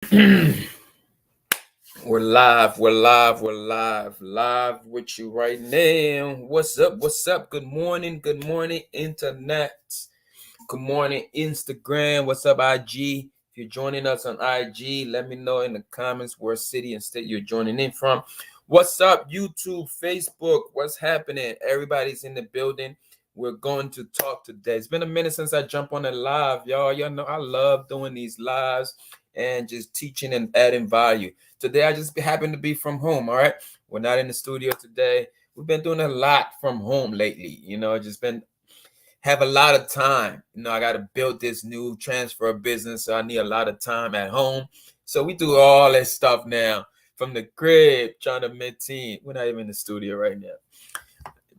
We're live, live with you right now. What's up? What's up? Good morning, internet. Good morning, Instagram. What's up, IG? If you're joining us on IG, let me know in the comments where city and state you're joining in from. What's up, YouTube, Facebook? What's happening? Everybody's in the building. We're going to talk today. It's been a minute since I jumped on a live, y'all. Y'all know I love doing these lives and just teaching and adding value. Today, I just happen to be from home, all right? We're not in the studio today. We've been doing a lot from home lately, just been have a lot of time. I got to build this new transfer business, so I need a lot of time at home. So we do all that stuff now from the crib, trying to mid-teen. We're not even in the studio right now.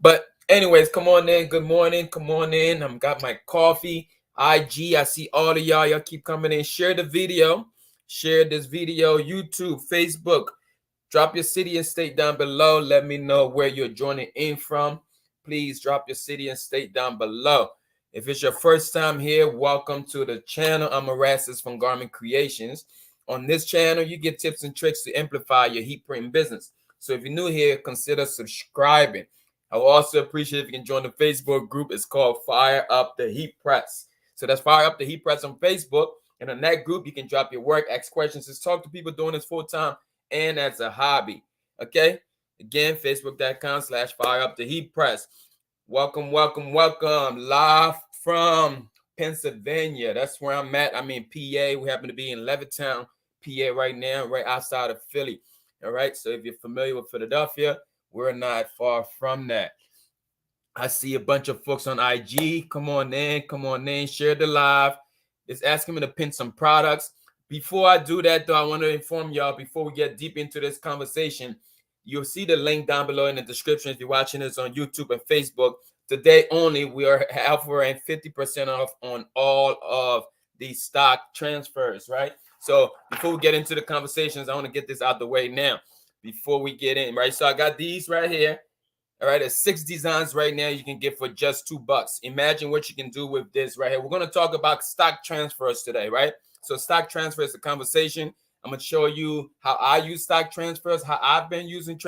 But anyways, come on in. Good morning. Come on in. I've got my coffee. IG, I see all of y'all. Y'all keep coming in. Share the video. Share this video. YouTube, Facebook. Drop your city and state down below. Let me know where you're joining in from. Please drop your city and state down below. If it's your first time here, welcome to the channel. I'm Erastus from Garment Creations. On this channel, you get tips and tricks to amplify your heat printing business. So if you're new here, consider subscribing. I will also appreciate if you can join the Facebook group. It's called Fire Up the Heat Press. So that's Fire Up the Heat Press on Facebook. And on that group, you can drop your work, ask questions, just talk to people doing this full time and as a hobby. Okay? Again, facebook.com/Fire Up the Heat Press. Welcome. Live from Pennsylvania. That's where I'm at. I'm in PA. We happen to be in Levittown, PA right now, right outside of Philly. All right. So if you're familiar with Philadelphia, we're not far from that. I see a bunch of folks on IG. Come on in. Share the live. It's asking me to pin some products. Before I do that, though, I want to inform y'all before we get deep into this conversation. You'll see the link down below in the description if you're watching this on YouTube and Facebook. Today only, we are offering 50% off on all of these stock transfers, right? So before we get into the conversations, I want to get this out the way now before we get in, right? So I got these right here. All right, there's 6 designs right now you can get for just $2. Imagine what you can do with this right here. We're going to talk about stock transfers today, right? So stock transfer is a conversation. I'm going to show you how I use stock transfers, how I've been using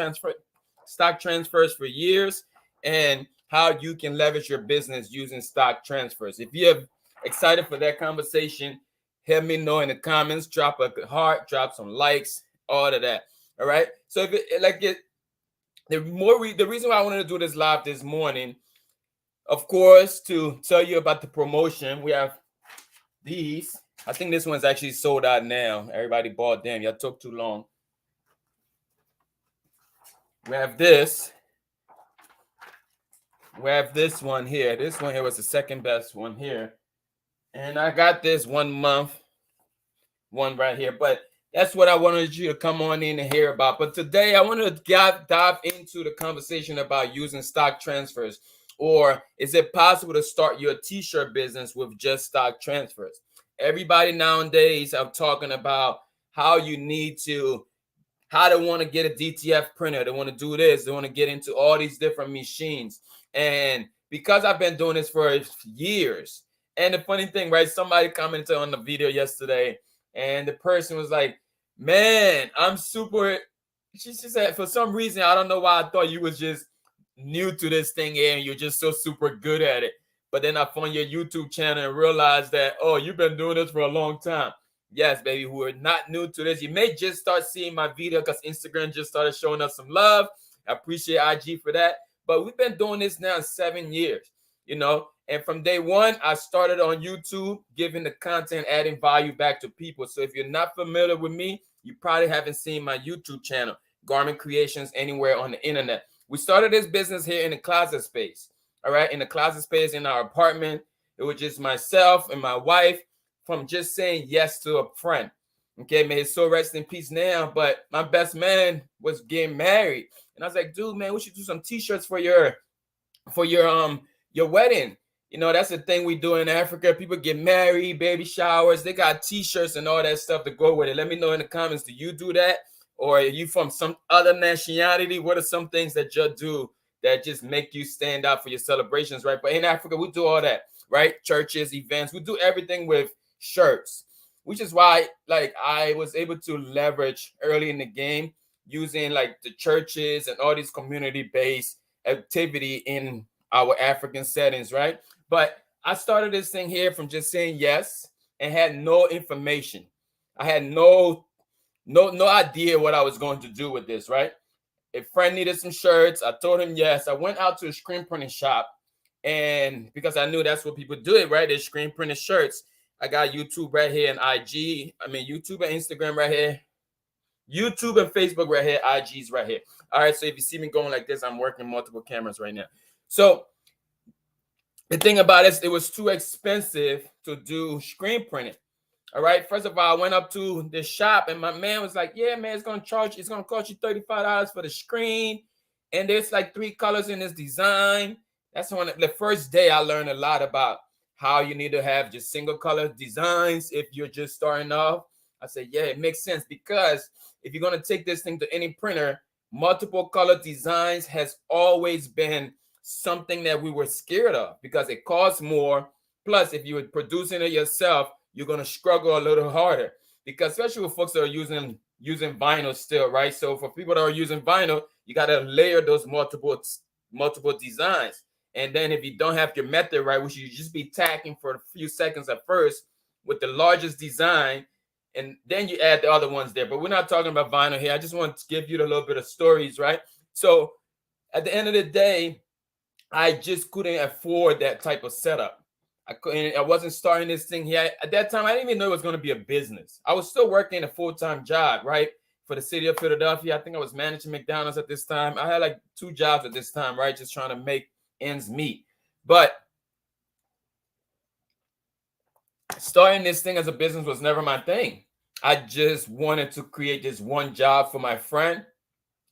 stock transfers for years, and how you can leverage your business using stock transfers. If you're excited for that conversation, let me know in the comments. Drop a heart, drop some likes, all of that. All right. So the reason why I wanted to do this live this morning, of course, to tell you about the promotion. We have these. I think this one's actually sold out now. Everybody bought them. Y'all took too long. We have this. We have this one here. This one here was the second best one here. And I got this 1 month one right here. But that's what I wanted you to come on in and hear about. But today I wanted to dive into the conversation about using stock transfers. Or is it possible to start your t-shirt business with just stock transfers? Everybody nowadays are talking about how they want to get a DTF printer. They want to do this. They want to get into all these different machines. And because I've been doing this for years, and the funny thing, right? Somebody commented on the video yesterday, and the person was like, man, I'm super. She said, for some reason, I don't know why I thought you was just new to this thing here and you're just so super good at it. But then I found your YouTube channel and realized that, oh, you've been doing this for a long time. Yes, baby, who are not new to this. You may just start seeing my video because Instagram just started showing us some love. I appreciate IG for that. But we've been doing this now 7 years, And from day one, I started on YouTube, giving the content, adding value back to people. So if you're not familiar with me, you probably haven't seen my YouTube channel, Garment Creations, anywhere on the internet. We started this business here in the closet space, all right? In the closet space in our apartment. It was just myself and my wife from just saying yes to a friend. Okay, may his soul rest in peace now. But my best man was getting married. And I was like, dude, man, we should do some t-shirts for your wedding. That's the thing we do in Africa. People get married, baby showers. They got t-shirts and all that stuff to go with it. Let me know in the comments, do you do that? Or are you from some other nationality? What are some things that you do that just make you stand out for your celebrations, right? But in Africa, we do all that, right? Churches, events. We do everything with shirts. which is why like I was able to leverage early in the game using like the churches and all these community-based activity in our African settings, right? But I started this thing here from just saying yes and had no information. I had no idea what I was going to do with this, right? A friend needed some shirts. I told him yes. I went out to a screen printing shop, and because I knew that's what people do it, right? They screen printed shirts. I got YouTube right here and IG. I mean, YouTube and Instagram right here. YouTube and Facebook right here. IG's right here. All right. So if you see me going like this, I'm working multiple cameras right now. So the thing about it, it was too expensive to do screen printing. All right. First of all, I went up to the shop and my man was like, yeah, man, it's going to cost you $35 for the screen. And there's like 3 colors in this design. That's one of the first day I learned a lot about how you need to have just single color designs if you're just starting off. I said, yeah, it makes sense, because if you're going to take this thing to any printer, multiple color designs has always been something that we were scared of because it costs more. Plus, if you were producing it yourself, you're going to struggle a little harder, because especially with folks that are using vinyl still, right? So for people that are using vinyl, you got to layer those multiple designs. And then if you don't have your method right, which you just be tacking for a few seconds at first with the largest design, and then you add the other ones there. But we're not talking about vinyl here. I just want to give you a little bit of stories, right? So at the end of the day, I just couldn't afford that type of setup. I wasn't starting this thing here. At that time, I didn't even know it was going to be a business. I was still working a full-time job, right? For the city of Philadelphia. I think I was managing McDonald's at this time. I had like 2 jobs at this time, right? Just trying to make ends meet. But starting this thing as a business was never my thing. I just wanted to create this one job for my friend.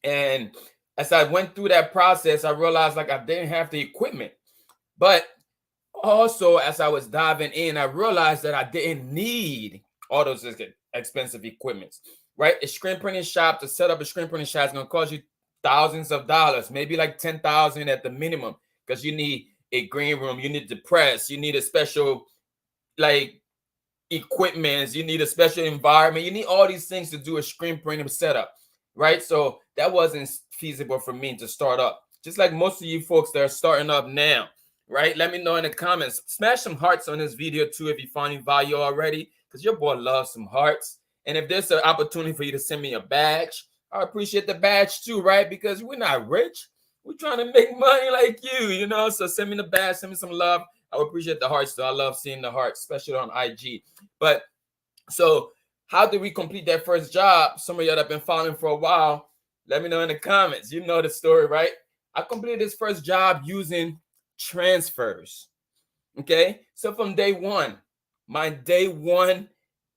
And as I went through that process, I realized like I didn't have the equipment. But also, as I was diving in, I realized that I didn't need all those expensive equipments, right? A screen printing shop, to set up a screen printing shop is going to cost you thousands of dollars, maybe like 10,000 at the minimum, because you need a green room, you need the press, you need a special like equipment, you need a special environment, you need all these things to do a screen printing setup, right? So that wasn't feasible for me to start up. Just like most of you folks that are starting up now, right? Let me know in the comments. Smash some hearts on this video too if you find any value already, because your boy loves some hearts. And if there's an opportunity for you to send me a badge, I appreciate the badge too, right? Because we're not rich. We're trying to make money like you know? So send me the badge, send me some love. I would appreciate the hearts though. I love seeing the hearts, especially on IG. But so how did we complete that first job? Some of y'all that have been following for a while, let me know in the comments. You know the story, right? I completed this first job using transfers. Okay, so from day one, my day one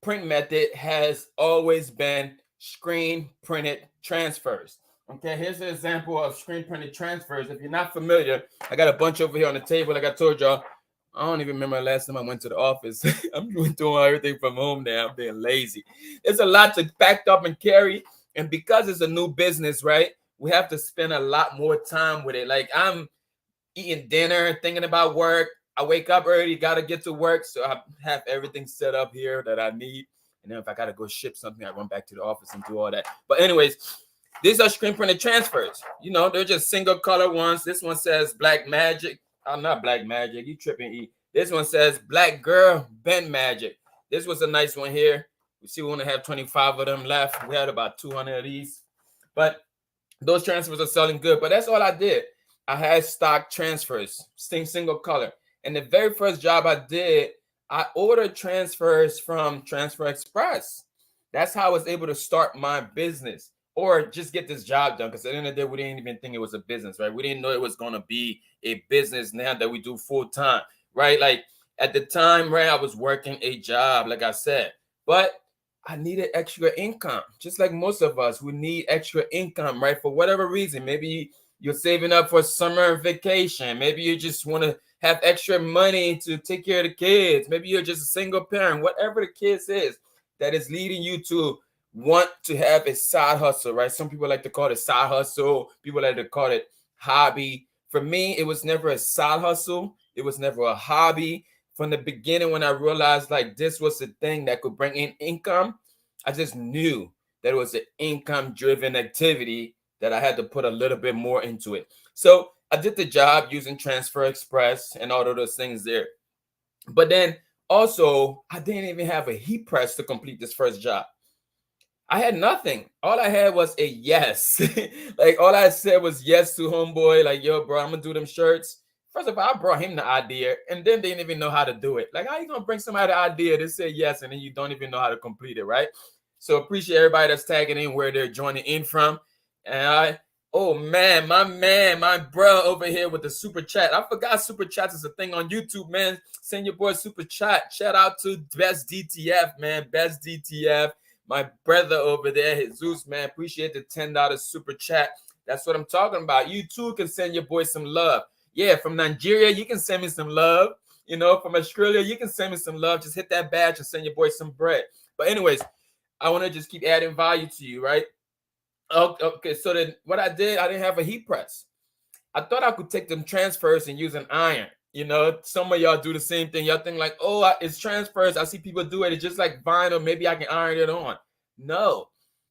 print method has always been screen printed transfers. Okay, here's an example of screen printed transfers. If you're not familiar, I got a bunch over here on the table. Like I told y'all, I don't even remember the last time I went to the office. I'm doing everything from home now. I'm being lazy. There's a lot to pack up and carry. And because it's a new business, right, we have to spend a lot more time with it. Like I'm eating dinner, thinking about work. I wake up early, got to get to work. So I have everything set up here that I need. And then if I got to go ship something, I run back to the office and do all that. But anyways, these are screen printed transfers. You know, they're just single color ones. This one says Black Magic. I'm not Black Magic. You tripping, E. This one says Black Girl Ben Magic. This was a nice one here. We see we only have 25 of them left. We had about 200 of these. But those transfers are selling good. But that's all I did. I had stock transfers, single color. And the very first job I did, I ordered transfers from Transfer Express. That's how I was able to start my business or just get this job done. Because at the end of the day, we didn't even think it was a business, right? We didn't know it was going to be a business now that we do full time, right? Like at the time, right, I was working a job, like I said, but I needed extra income. Just like most of us, we need extra income, right? For whatever reason, maybe you're saving up for summer vacation. Maybe you just want to have extra money to take care of the kids. Maybe you're just a single parent, whatever the case is that is leading you to want to have a side hustle, right? Some people like to call it side hustle. People like to call it hobby. For me, it was never a side hustle. It was never a hobby. from the beginning, when I realized like this was the thing that could bring in income, I just knew that it was an income driven activity that I had to put a little bit more into it. So I did the job using Transfer Express and all of those things there. But then also, I didn't even have a heat press to complete this first job. I had nothing. All I had was a yes. Like all I said was yes to homeboy. Like, yo, bro, I'm gonna do them shirts. First of all, I brought him the idea, and then they didn't even know how to do it. Like, how you gonna bring somebody the idea to say yes, and then you don't even know how to complete it, right? So appreciate everybody that's tagging in where they're joining in from. And oh man, my bro over here with the super chat. I forgot super chats is a thing on YouTube, man. Send your boy super chat. Shout out to Best DTF, man. Best DTF. My brother over there, Jesus, man, appreciate the $10 super chat. That's what I'm talking about. You too can send your boy some love. Yeah, from Nigeria, you can send me some love. You know, from Australia, you can send me some love. Just hit that badge and send your boy some bread. But anyways, I want to just keep adding value to you, right? Okay, so then what I did, I didn't have a heat press. I thought I could take them transfers and use an iron. You know, some of y'all do the same thing. Y'all think like, oh, it's transfers. I see people do it. It's just like vinyl. Maybe I can iron it on. No,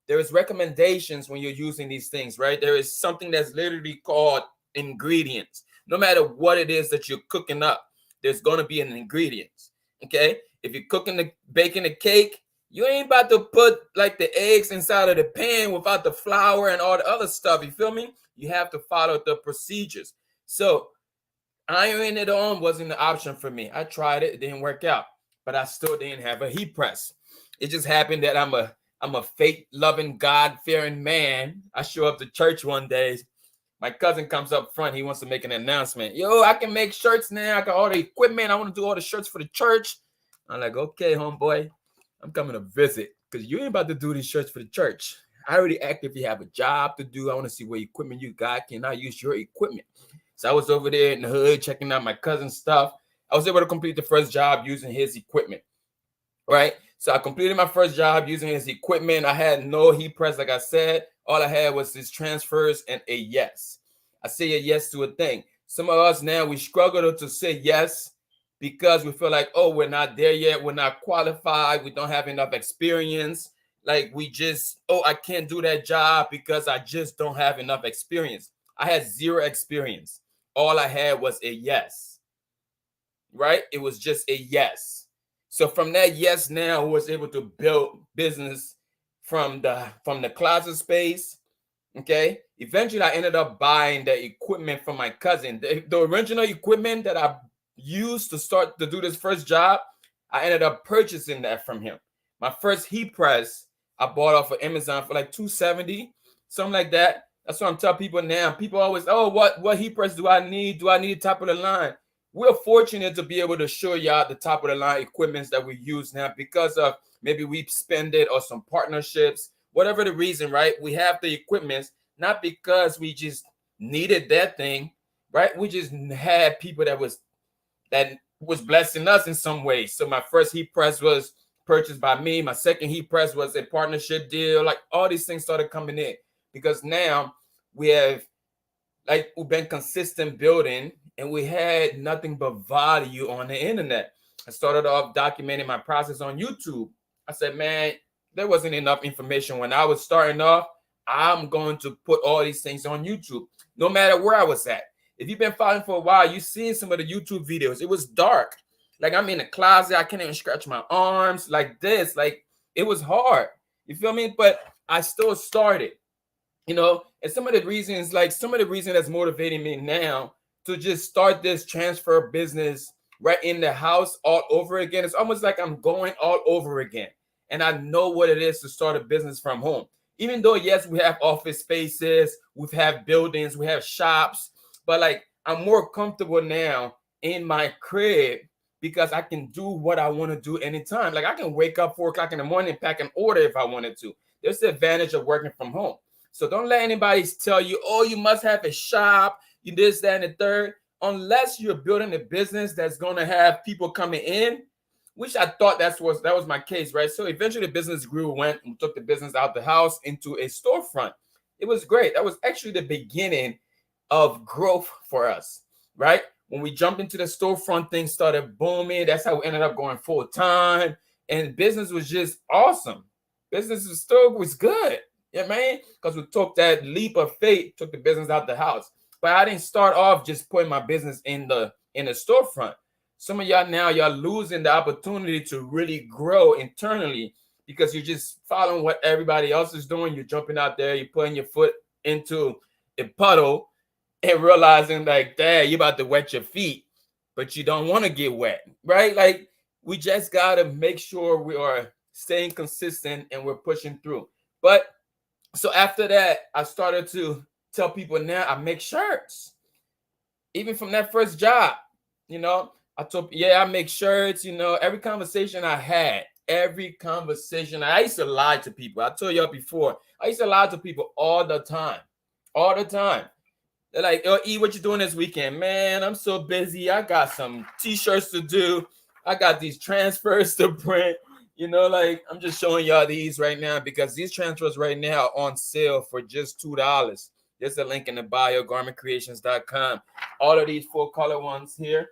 there is recommendations when you're using these things, right? There is something that's literally called ingredients. No matter what it is that you're cooking up, there's going to be an ingredients. Okay. If you're baking a cake, you ain't about to put like the eggs inside of the pan without the flour and all the other stuff. You feel me? You have to follow the procedures. So ironing it on wasn't an option for me. I tried it. It didn't work out, but I still didn't have a heat press. It just happened that I'm a faith-loving, God-fearing man. I show up to church one day. My cousin comes up front. He wants to make an announcement. Yo, I can make shirts now. I got all the equipment. I want to do all the shirts for the church. I'm like, okay, homeboy, I'm coming to visit because you ain't about to do these shirts for the church. I already asked if you have a job to do. I want to see what equipment you got. Can I use your equipment? So I was over there in the hood checking out my cousin's stuff. I was able to complete the first job using his equipment, right? So I completed my first job using his equipment. I had no heat press, like I said. All I had was his transfers and a yes. I say a yes to a thing. Some of us now, we struggle to say yes because we feel like, oh, we're not there yet. We're not qualified. We don't have enough experience. Like we just, oh, I can't do that job because I just don't have enough experience. I had zero experience. All I had was a yes, right? It was just a yes. So from that yes, now I was able to build business from the closet space. Okay. Eventually, I ended up buying the equipment from my cousin. The original equipment that I used to start to do this first job, I ended up purchasing that from him. My first heat press, I bought off of Amazon for like $270, something like that. That's what I'm telling people now. People always, oh, what heat press do I need? Do I need top of the line? We're fortunate to be able to show y'all the top of the line equipments that we use now because of maybe we spend it or some partnerships, whatever the reason, right? We have the equipments, not because we just needed that thing, right? We just had people that was blessing us in some way. So my first heat press was purchased by me. My second heat press was a partnership deal. Like all these things started coming in because now we've been consistent building and we had nothing but value on the internet. I started off documenting my process on YouTube. I said, man, there wasn't enough information when I was starting off. I'm going to put all these things on YouTube, no matter where I was at. If you've been following for a while, you've seen some of the YouTube videos. It was dark. Like I'm in a closet. I can't even scratch my arms like this. Like it was hard. You feel me? But I still started, you know, and some of the reasons that's motivating me now to just start this transfer business right in the house all over again. It's almost like I'm going all over again. And I know what it is to start a business from home. Even though, yes, we have office spaces, we have buildings, we have shops, but like I'm more comfortable now in my crib because I can do what I want to do anytime. Like I can wake up 4 o'clock in the morning, pack an order if I wanted to. There's the advantage of working from home. So don't let anybody tell you, oh, you must have a shop, you this, that, and the third. Unless you're building a business that's going to have people coming in, which I thought that was my case, right? So eventually the business grew, went and took the business out the house into a storefront. It was great. That was actually the beginning of growth for us, right? when we jumped into the storefront, things started booming. That's how we ended up going full time, and business was just awesome. Business was good, yeah, man. Because we took that leap of faith, took the business out the house. But I didn't start off just putting my business in the storefront. Some of y'all now, y'all losing the opportunity to really grow internally because you're just following what everybody else is doing. You're jumping out there, you're putting your foot into a puddle and realizing like, dang, you're about to wet your feet, but you don't want to get wet, right? Like, we just got to make sure we are staying consistent and we're pushing through. But so after that, I started to tell people now I make shirts. Even from that first job, you know, I told, yeah, I make shirts, you know, every conversation I had, I used to lie to people. I told y'all before, I used to lie to people all the time. They're like, oh, E, what you doing this weekend? Man, I'm so busy. I got some t-shirts to do. I got these transfers to print. You know, like, I'm just showing y'all these right now because these transfers right now are on sale for just $2. There's a link in the bio, garmentcreations.com. All of these full color ones here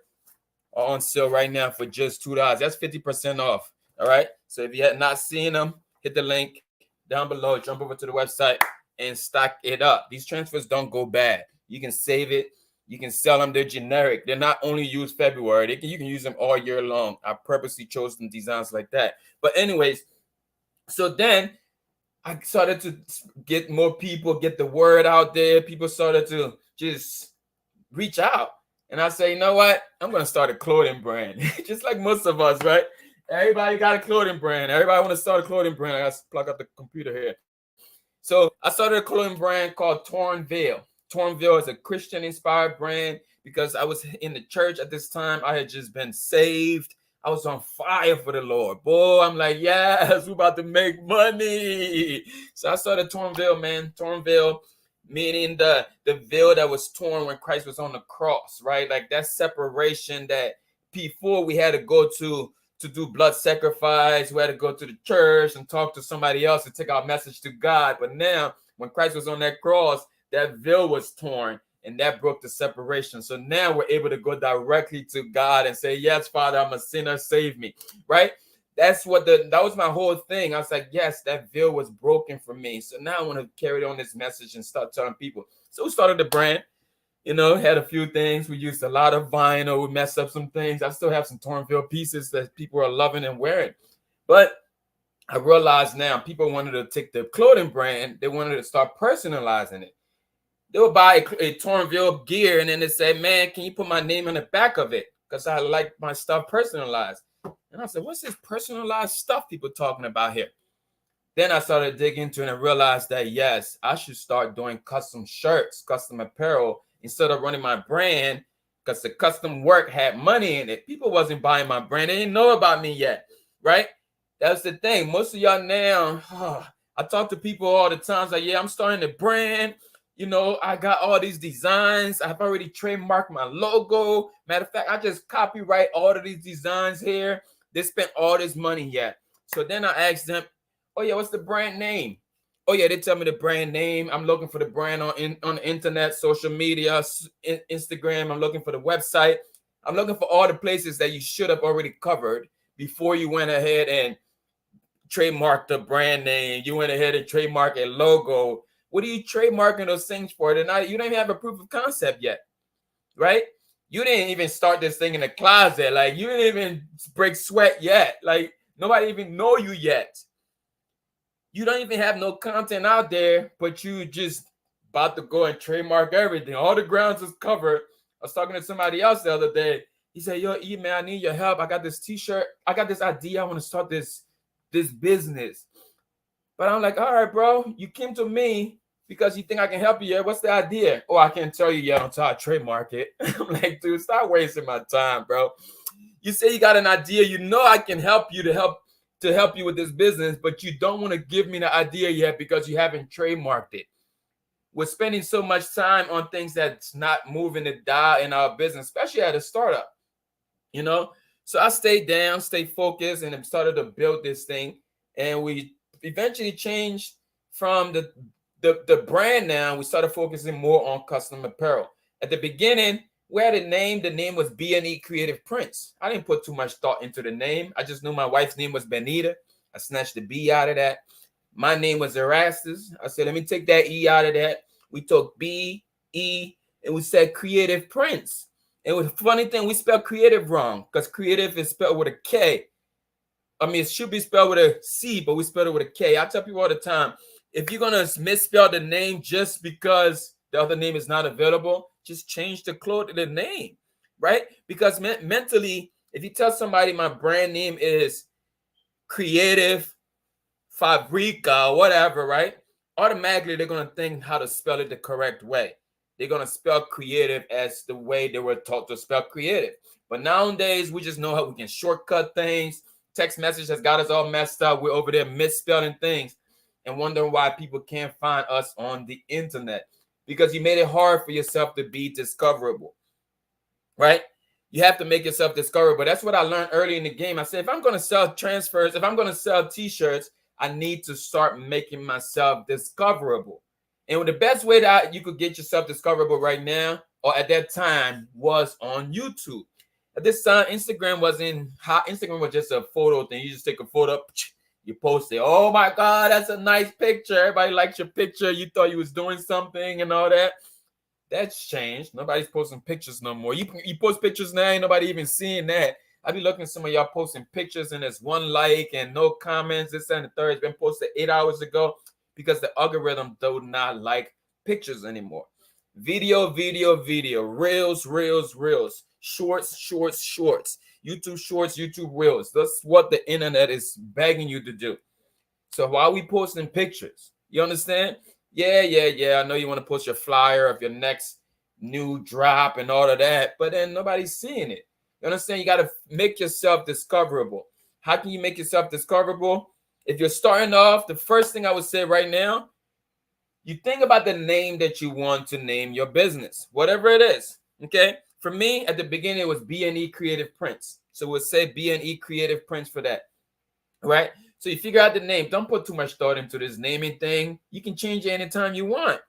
are on sale right now for just $2. That's 50% off. All right. So if you had not seen them, hit the link down below, jump over to the website and stock it up. These transfers don't go bad. You can save it. You can sell them. They're generic. They're not only used February. You can use them all year long. I purposely chose some designs like that. But anyways, so then I started to get more people, get the word out there. People started to just reach out. And I say, you know what? I'm going to start a clothing brand. Just like most of us, right? Everybody got a clothing brand. Everybody want to start a clothing brand. I got to plug up the computer here. So I started a clothing brand called Torn Veil. Torn Veil is a Christian-inspired brand because I was in the church at this time. I had just been saved. I was on fire for the Lord. Boy, I'm like, yes, we're about to make money. So I started Torn Veil, man. Torn Veil, meaning the veil that was torn when Christ was on the cross, right? Like that separation that before we had to go to do blood sacrifice. We had to go to the church and talk to somebody else to take our message to God. But now, when Christ was on that cross, that veil was torn and that broke the separation. So now we're able to go directly to God and say, yes, Father, I'm a sinner, save me, right? That was my whole thing. I was like, yes, that veil was broken for me. So now I want to carry on this message and start telling people. So we started the brand. You know, had a few things. We used a lot of vinyl. We messed up some things. I still have some Torn Veil pieces that people are loving and wearing. But I realized now people wanted to take the clothing brand. They wanted to start personalizing it. They would buy a Torn Veil gear and then they say, man, can you put my name on the back of it? Because I like my stuff personalized. And I said, what's this personalized stuff people talking about here? Then I started digging into it and realized that, yes, I should start doing custom shirts, custom apparel, instead of running my brand, because the custom work had money in it. People wasn't buying my brand. They didn't know about me yet, right? That's the thing. Most of y'all now, I talk to people all the time. Like, yeah, I'm starting a brand. You know, I got all these designs. I've already trademarked my logo. Matter of fact, I just copyright all of these designs here. They spent all this money yet. So then I asked them, oh, yeah, what's the brand name? Oh, yeah, they tell me the brand name. I'm looking for the brand on the internet, social media, Instagram. I'm looking for the website. I'm looking for all the places that you should have already covered before you went ahead and trademarked the brand name. You went ahead and trademarked a logo. What are you trademarking those things for? You don't even have a proof of concept yet, right? You didn't even start this thing in the closet. Like, you didn't even break sweat yet. Like, nobody even know you yet. You don't even have no content out there, but you just about to go and trademark everything. All the grounds is covered. I was talking to somebody else the other day. He said, yo, E, man, I need your help. I got this t-shirt. I got this idea. I want to start this business. But I'm like, all right, bro, you came to me because you think I can help you. Yeah, what's the idea? Oh, I can't tell you yet until I trademark it. I'm like, dude, stop wasting my time, bro. You say you got an idea. You know I can help you to help you with this business, but you don't want to give me the idea yet because you haven't trademarked it. We're spending so much time on things that's not moving the dial in our business, especially at a startup, you know? So I stayed down, stayed focused, and started to build this thing. And we eventually changed from the brand now. We started focusing more on custom apparel. At the beginning, We had a name. The name was B&E Creative Prints. I didn't put too much thought into the name. I just knew my wife's name was Benita. I snatched the B out of that. My name was Erastus. I said, let me take that E out of that. We took B, E, and we said Creative Prints. And it was a funny thing, we spelled creative wrong because creative is spelled with a K. I mean, it should be spelled with a C, but we spelled it with a K. I tell people all the time, if you're going to misspell the name just because the other name is not available, just change the name, right? Because mentally, if you tell somebody my brand name is Creative Fabrica or whatever, right? Automatically, they're going to think how to spell it the correct way. They're going to spell creative as the way they were taught to spell creative. But nowadays, we just know how we can shortcut things. Text message has got us all messed up. We're over there misspelling things and wondering why people can't find us on the internet, because you made it hard for yourself to be discoverable, right? You have to make yourself discoverable. That's what I learned early in the game. I said, if I'm going to sell transfers, if I'm going to sell t-shirts, I need to start making myself discoverable. And the best way that you could get yourself discoverable right now, or at that time, was on YouTube. At this time, Instagram wasn't hot. Instagram was just a photo thing. You just take a photo, you post it. Oh my God, that's a nice picture. Everybody likes your picture. You thought you was doing something and all that. That's changed. Nobody's posting pictures no more. You post pictures now, ain't nobody even seeing that. I be looking at some of y'all posting pictures and there's one like and no comments. This and the third has been posted 8 hours ago because the algorithm do not like pictures anymore. Video, reels, shorts, YouTube shorts, YouTube reels. That's what the internet is begging you to do. So why are we posting pictures? You understand? Yeah. I know you want to post your flyer of your next new drop and all of that, but then nobody's seeing it. You understand? You got to make yourself discoverable. How can you make yourself discoverable? If you're starting off, the first thing I would say right now, you think about the name that you want to name your business, whatever it is. Okay. For me, at the beginning, it was B&E Creative Prints. So we'll say B&E Creative Prints for that. Right. So you figure out the name. Don't put too much thought into this naming thing. You can change it anytime you want.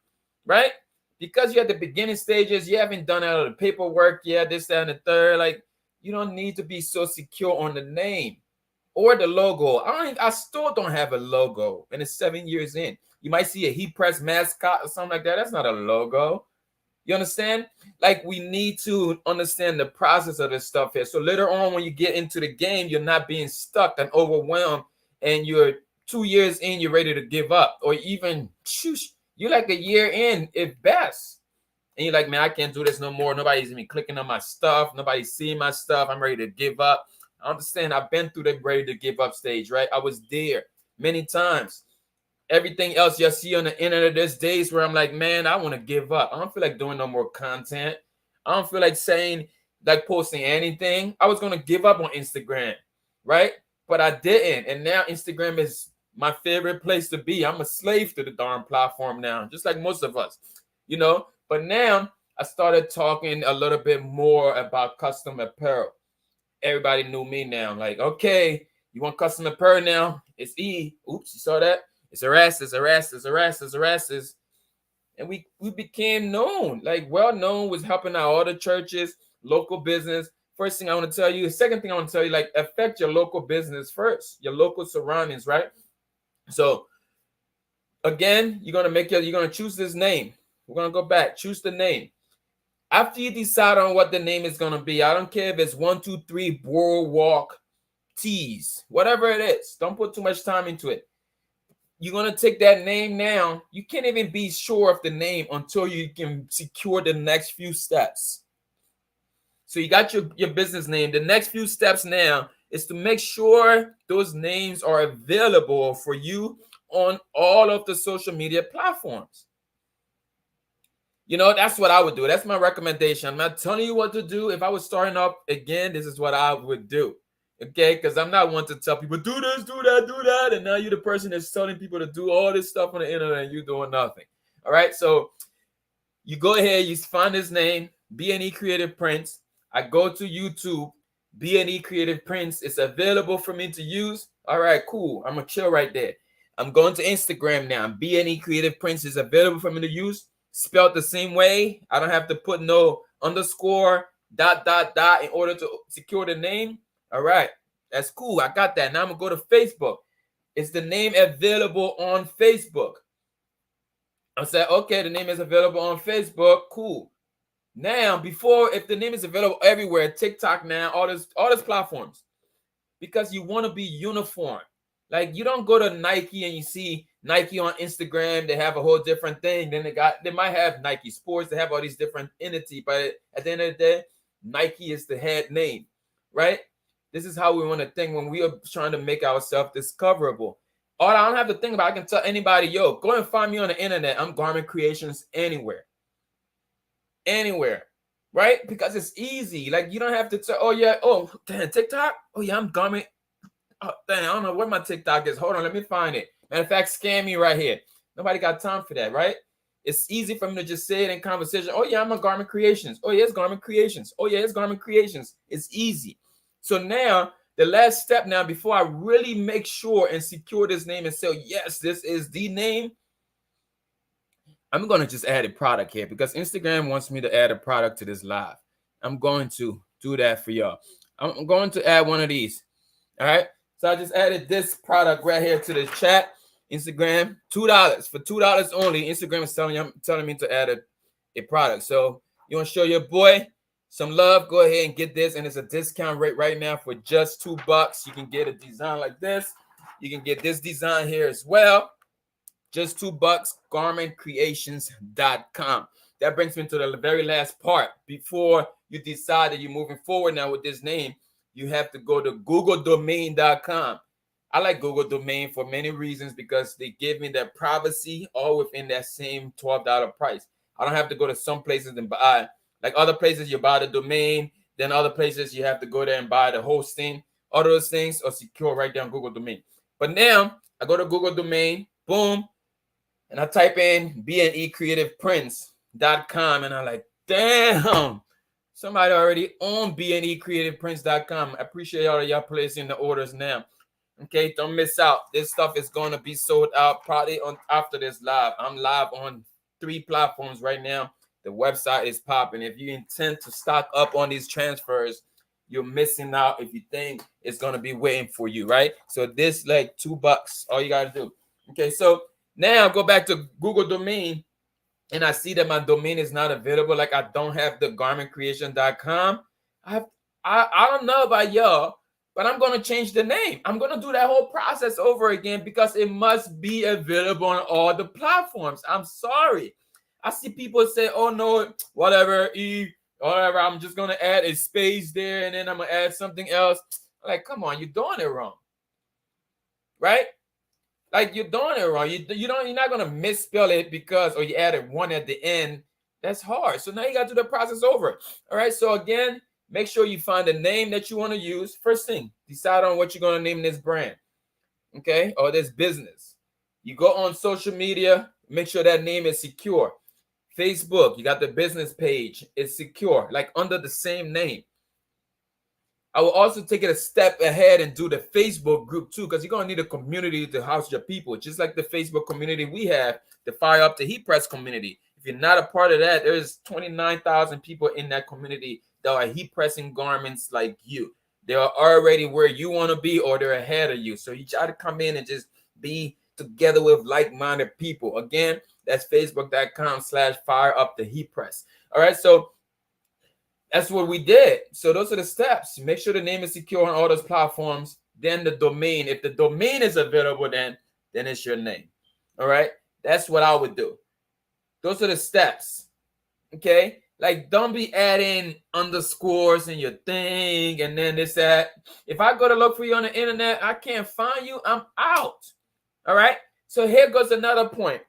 Right. Because you're at the beginning stages, you haven't done all the paperwork yet, this, that, and the third. Like, you don't need to be so secure on the name or the logo. I still don't have a logo, and it's 7 years in. You might see a heat press mascot or something like that. That's not a logo. You understand? Like, we need to understand the process of this stuff here. So later on, when you get into the game, you're not being stuck and overwhelmed, and you're 2 years in, you're ready to give up, or even you're like a year in, if best. And you're like, man, I can't do this no more. Nobody's even clicking on my stuff. Nobody's seeing my stuff. I'm ready to give up. I understand. I've been through the ready to give up stage, right? I was there many times. Everything else you see on the internet, there's days where I'm like, man, I want to give up. I don't feel like doing no more content. I don't feel like posting anything. I was going to give up on Instagram, right? But I didn't. And now Instagram is my favorite place to be. I'm a slave to the darn platform now, just like most of us, you know. But now I started talking a little bit more about custom apparel. Everybody knew me now. Like, okay, you want custom apparel now? It's E. Oops, you saw that? It's Erastus. And we became known, like well known, was helping out all the churches, local business. First thing I want to tell you, second thing I want to tell you, like, affect your local business first, your local surroundings, right? So again, you're gonna choose this name. We're gonna go back, choose the name. After you decide on what the name is gonna be, I don't care if it's 123 Boardwalk Tees, whatever it is. Don't put too much time into it. You're going to take that name now. You can't even be sure of the name until you can secure the next few steps. So you got your business name. The next few steps now is to make sure those names are available for you on all of the social media platforms. You know, that's what I would do. That's my recommendation. I'm not telling you what to do. If I was starting up again, this is what I would do. Okay, because I'm not one to tell people, do this, do that. And now you're the person that's telling people to do all this stuff on the internet and you're doing nothing. All right, so you go ahead, you find his name, B&E Creative Prints. I go to YouTube, B&E Creative Prints. It's available for me to use. All right, cool. I'm going to chill right there. I'm going to Instagram now. B&E Creative Prints is available for me to use. Spelled the same way. I don't have to put no underscore dot in order to secure the name. All right, that's cool. I got that. Now I'm gonna go to Facebook. Is the name available on Facebook? I said, okay, the name is available on Facebook. Cool. Now, before, if the name is available everywhere, TikTok now, all these platforms, because you want to be uniform. Like, you don't go to Nike and you see Nike on Instagram, they have a whole different thing. Then they might have Nike Sports, they have all these different entities, but at the end of the day, Nike is the head name, right? This is how we want to think when we are trying to make ourselves discoverable. All I don't have to think about, I can tell anybody, yo, go and find me on the internet. I'm Garment Creations anywhere, right? Because it's easy. Like, you don't have to tell, oh yeah, oh damn, TikTok, oh yeah, I'm Garment. Oh damn, I don't know where my TikTok is. Hold on, let me find it. Matter of fact, scan me right here. Nobody got time for that, right? It's easy for me to just say it in conversation. Oh yeah, I'm a Garment Creations. Oh yeah, it's Garment Creations. Oh yeah, it's Garment Creations. It's easy. So now the last step now, before I really make sure and secure this name and say, yes, this is the name, I'm going to just add a product here because Instagram wants me to add a product to this live. I'm going to do that for y'all. I'm going to add one of these. All right. So I just added this product right here to the chat. Instagram, $2. For $2 only, Instagram is telling me to add a product. So you want to show your boy some love, go ahead and get this. And it's a discount rate right now for just $2. You can get a design like this. You can get this design here as well. Just $2, garmentcreations.com. That brings me to the very last part. Before you decide that you're moving forward now with this name, you have to go to googledomain.com. I like Google Domain for many reasons because they give me that privacy all within that same $12 price. I don't have to go to some places and buy, like other places you buy the domain, then other places you have to go there and buy the hosting. All those things are secure right there on Google Domain. But now I go to Google Domain, boom, and I type in bnecreativeprints.com, and I'm like, damn, somebody already owned bnecreativeprints.com. I appreciate all of y'all placing the orders now. Okay, don't miss out. This stuff is going to be sold out probably on after this live. I'm live on 3 platforms right now. The website is popping. If you intend to stock up on these transfers, you're missing out if you think it's going to be waiting for you, right? So this like $2, all you got to do. Okay, so now go back to Google Domain, and I see that my domain is not available. Like, I don't have the garmentcreation.com. I don't know about y'all, but I'm going to change the name. I'm going to do that whole process over again because it must be available on all the platforms. I'm sorry. I see people say, oh, no, whatever, I'm just going to add a space there, and then I'm going to add something else. Like, come on, you're doing it wrong, right? Like, you're doing it wrong. You're not going to misspell it because, or you added one at the end. That's hard. So now you got to do the process over. All right. So again, make sure you find a name that you want to use. First thing, decide on what you're going to name this brand. Okay. Or this business. You go on social media, make sure that name is secure. Facebook, you got the business page. It's secure, like under the same name. I will also take it a step ahead and do the Facebook group too, because you're going to need a community to house your people, just like the Facebook community we have, the Fire Up the Heat Press community. If you're not a part of that, there's 29,000 people in that community that are heat pressing garments like you. They are already where you want to be, or they're ahead of you. So you try to come in and just be together with like-minded people. Again, that's facebook.com/Fire Up the Heat Press. All right, so that's what we did. So those are the steps. Make sure the name is secure on all those platforms. Then the domain. If the domain is available, then it's your name. All right. That's what I would do. Those are the steps. Okay. Like, don't be adding underscores in your thing and then this, that. If I go to look for you on the internet, I can't find you. I'm out. All right. So here goes another point.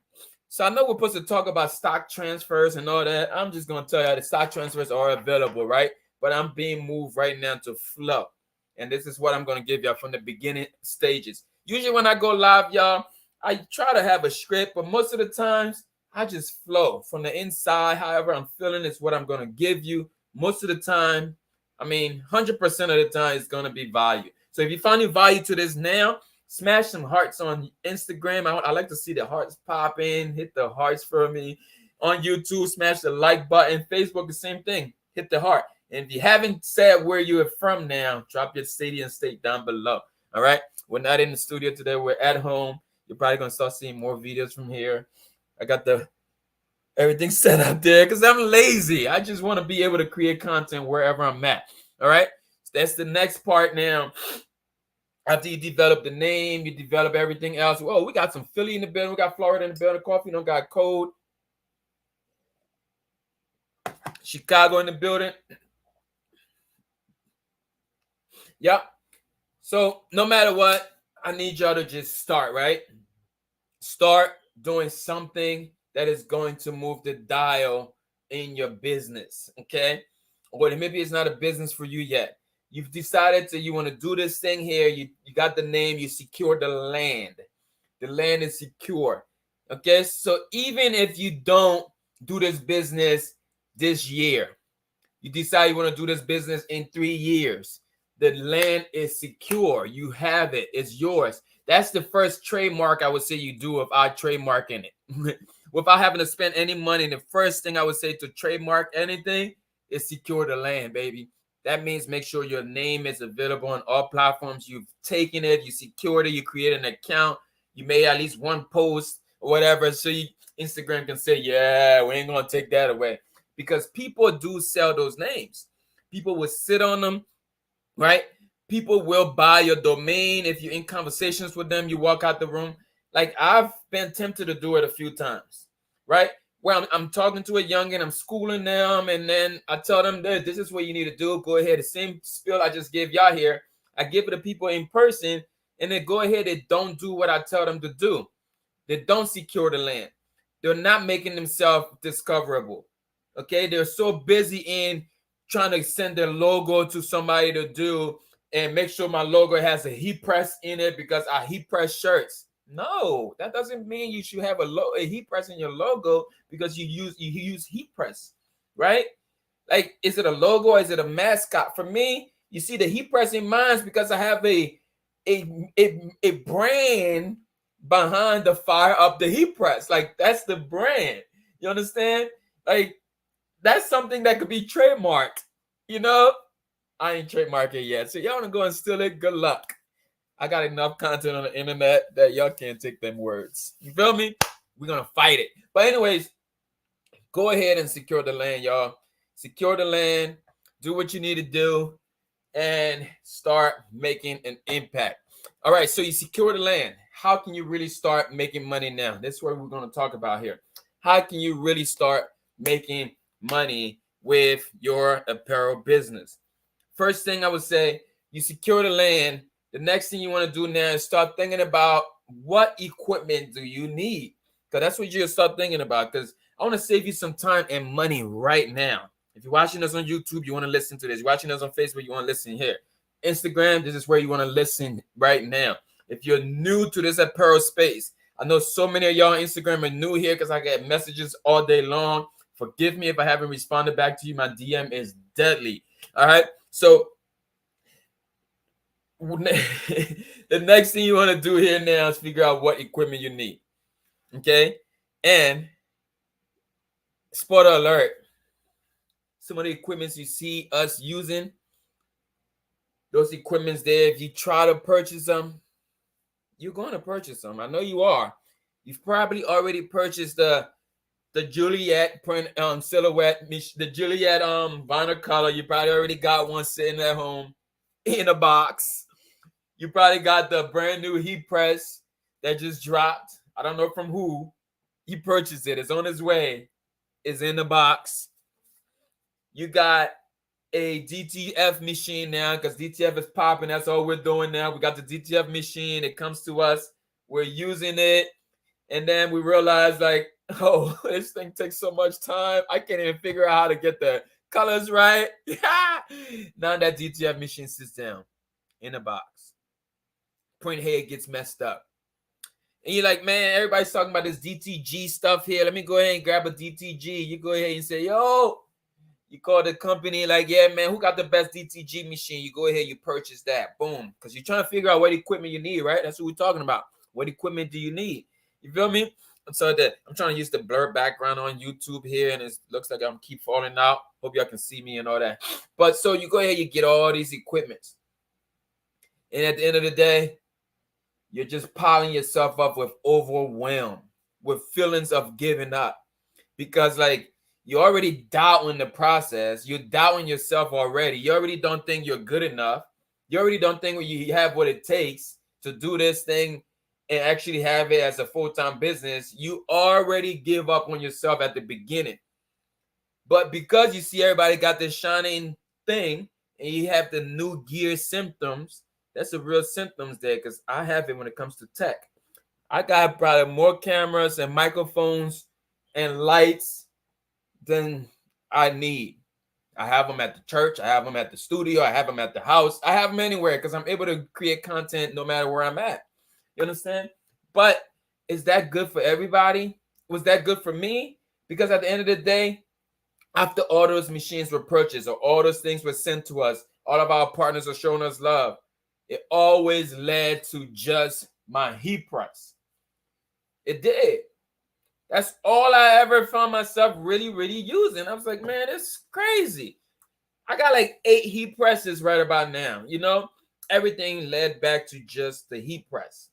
So I know we're supposed to talk about stock transfers and all that. I'm just going to tell you the stock transfers are available, right? But I'm being moved right now to flow. And this is what I'm going to give y'all from the beginning stages. Usually when I go live, y'all, I try to have a script, but most of the times I just flow from the inside. However I'm feeling is what I'm going to give you. Most of the time, 100% of the time, it's going to be value. So if you find any value to this now, smash some hearts on Instagram. I like to see the hearts pop in. Hit the hearts for me. On YouTube, smash the like button. Facebook, the same thing. hit the heart. And if you haven't said where you're from now, drop your city and state down below. All right. We're not in the studio today. We're at home. You're probably going to start seeing more videos from here. I got everything set up there because I'm lazy. I just want to be able to create content wherever I'm at. All right. So that's the next part now. After you develop the name, you develop everything else. Whoa, we got some Philly in the building. We got Florida in the building. Coffee don't got cold. Chicago in the building. Yep. So no matter what, I need y'all to just start, right? Start doing something that is going to move the dial in your business, okay? Or maybe it's not a business for you yet. You've decided you want to do this thing here. You got the name. You secured the land. The land is secure, okay? So even if you don't do this business this year, you decide you want to do this business in 3 years, the land is secure. You have it. It's yours. That's the first trademark I would say you do without trademarking it. Without having to spend any money, the first thing I would say to trademark anything is secure the land, baby. That means make sure your name is available on all platforms. You've taken it, you secured it, you create an account, you made at least one post or whatever. So Instagram can say, yeah, we ain't going to take that away. Because people do sell those names. People will sit on them, right? People will buy your domain. If you're in conversations with them, you walk out the room. Like I've been tempted to do it a few times, right? Where I'm talking to a youngin, I'm schooling them, and then I tell them that this is what you need to do. Go ahead. The same spiel I just gave y'all here, I give it to people in person, and then go ahead and don't do what I tell them to do. They don't secure the land. They're not making themselves discoverable. Okay, they're so busy in trying to send their logo to somebody to do and make sure my logo has a heat press in it because I heat press shirts. No, that doesn't mean you should have a heat press in your logo because you use heat press, right? Like, is it a logo or is it a mascot? For me, you see the heat press in mine because I have a brand behind the fire of the heat press. Like, that's the brand. You understand? Like, that's something that could be trademarked. You know, I ain't trademarked it yet. So y'all want to go and steal it? Good luck. I got enough content on the internet that y'all can't take them words. You feel me? We're going to fight it. But anyways, go ahead and secure the land, y'all. Secure the land. Do what you need to do. And start making an impact. All right, so you secure the land. How can you really start making money now? That's what we're going to talk about here. How can you really start making money with your apparel business? First thing I would say, you secure the land. The next thing you want to do now is start thinking about what equipment do you need? Because that's what you'll start thinking about. Because I want to save you some time and money right now. If you're watching us on YouTube, you want to listen to this. You're watching us on Facebook, you want to listen here. Instagram, this is where you want to listen right now. If you're new to this apparel space, I know so many of y'all on Instagram are new here because I get messages all day long. Forgive me if I haven't responded back to you. My DM is deadly. All right. So the next thing you want to do here now is figure out what equipment you need. Okay. And spoiler alert, some of the equipments you see us using, those equipments there, if you try to purchase them, you're going to purchase them. I know you are. You've probably already purchased the Juliet print silhouette, the Juliet vinyl color. You probably already got one sitting at home in a box. You probably got the brand new heat press that just dropped. I don't know from who. You purchased it. It's on its way. It's in the box. You got a DTF machine now because DTF is popping. That's all we're doing now. We got the DTF machine. It comes to us. We're using it. And then we realize, like, oh, this thing takes so much time. I can't even figure out how to get the colors right. Now that DTF machine sits down in a box. Print head gets messed up. And you're like, man, everybody's talking about this DTG stuff here. Let me go ahead and grab a DTG. You go ahead and say, yo, you call the company like, yeah, man, who got the best DTG machine? You go ahead, you purchase that. Boom. Because you're trying to figure out what equipment you need, right? That's what we're talking about. What equipment do you need? You feel me? sorry that I'm trying to use the blur background on YouTube here, and it looks like I'm keep falling out. Hope y'all can see me and all that. But so you go ahead, you get all these equipments, and at the end of the day, you're just piling yourself up with overwhelm, with feelings of giving up, because like you're already doubting the process. You're doubting yourself already. You already don't think you're good enough. You already don't think you have what it takes to do this thing and actually have it as a full-time business. You already give up on yourself at the beginning. But because you see everybody got this shining thing and you have the new gear symptoms, that's the real symptoms there, because I have it when it comes to tech. I got probably more cameras and microphones and lights than I need. I have them at the church. I have them at the studio. I have them at the house. I have them anywhere because I'm able to create content no matter where I'm at. You understand? But is that good for everybody? Was that good for me? Because at the end of the day, after all those machines were purchased or all those things were sent to us, all of our partners are showing us love, it always led to just my heat press. It did. That's all I ever found myself really, really using. I was like, man, it's crazy. I got like 8 heat presses right about now. You know, everything led back to just the heat press.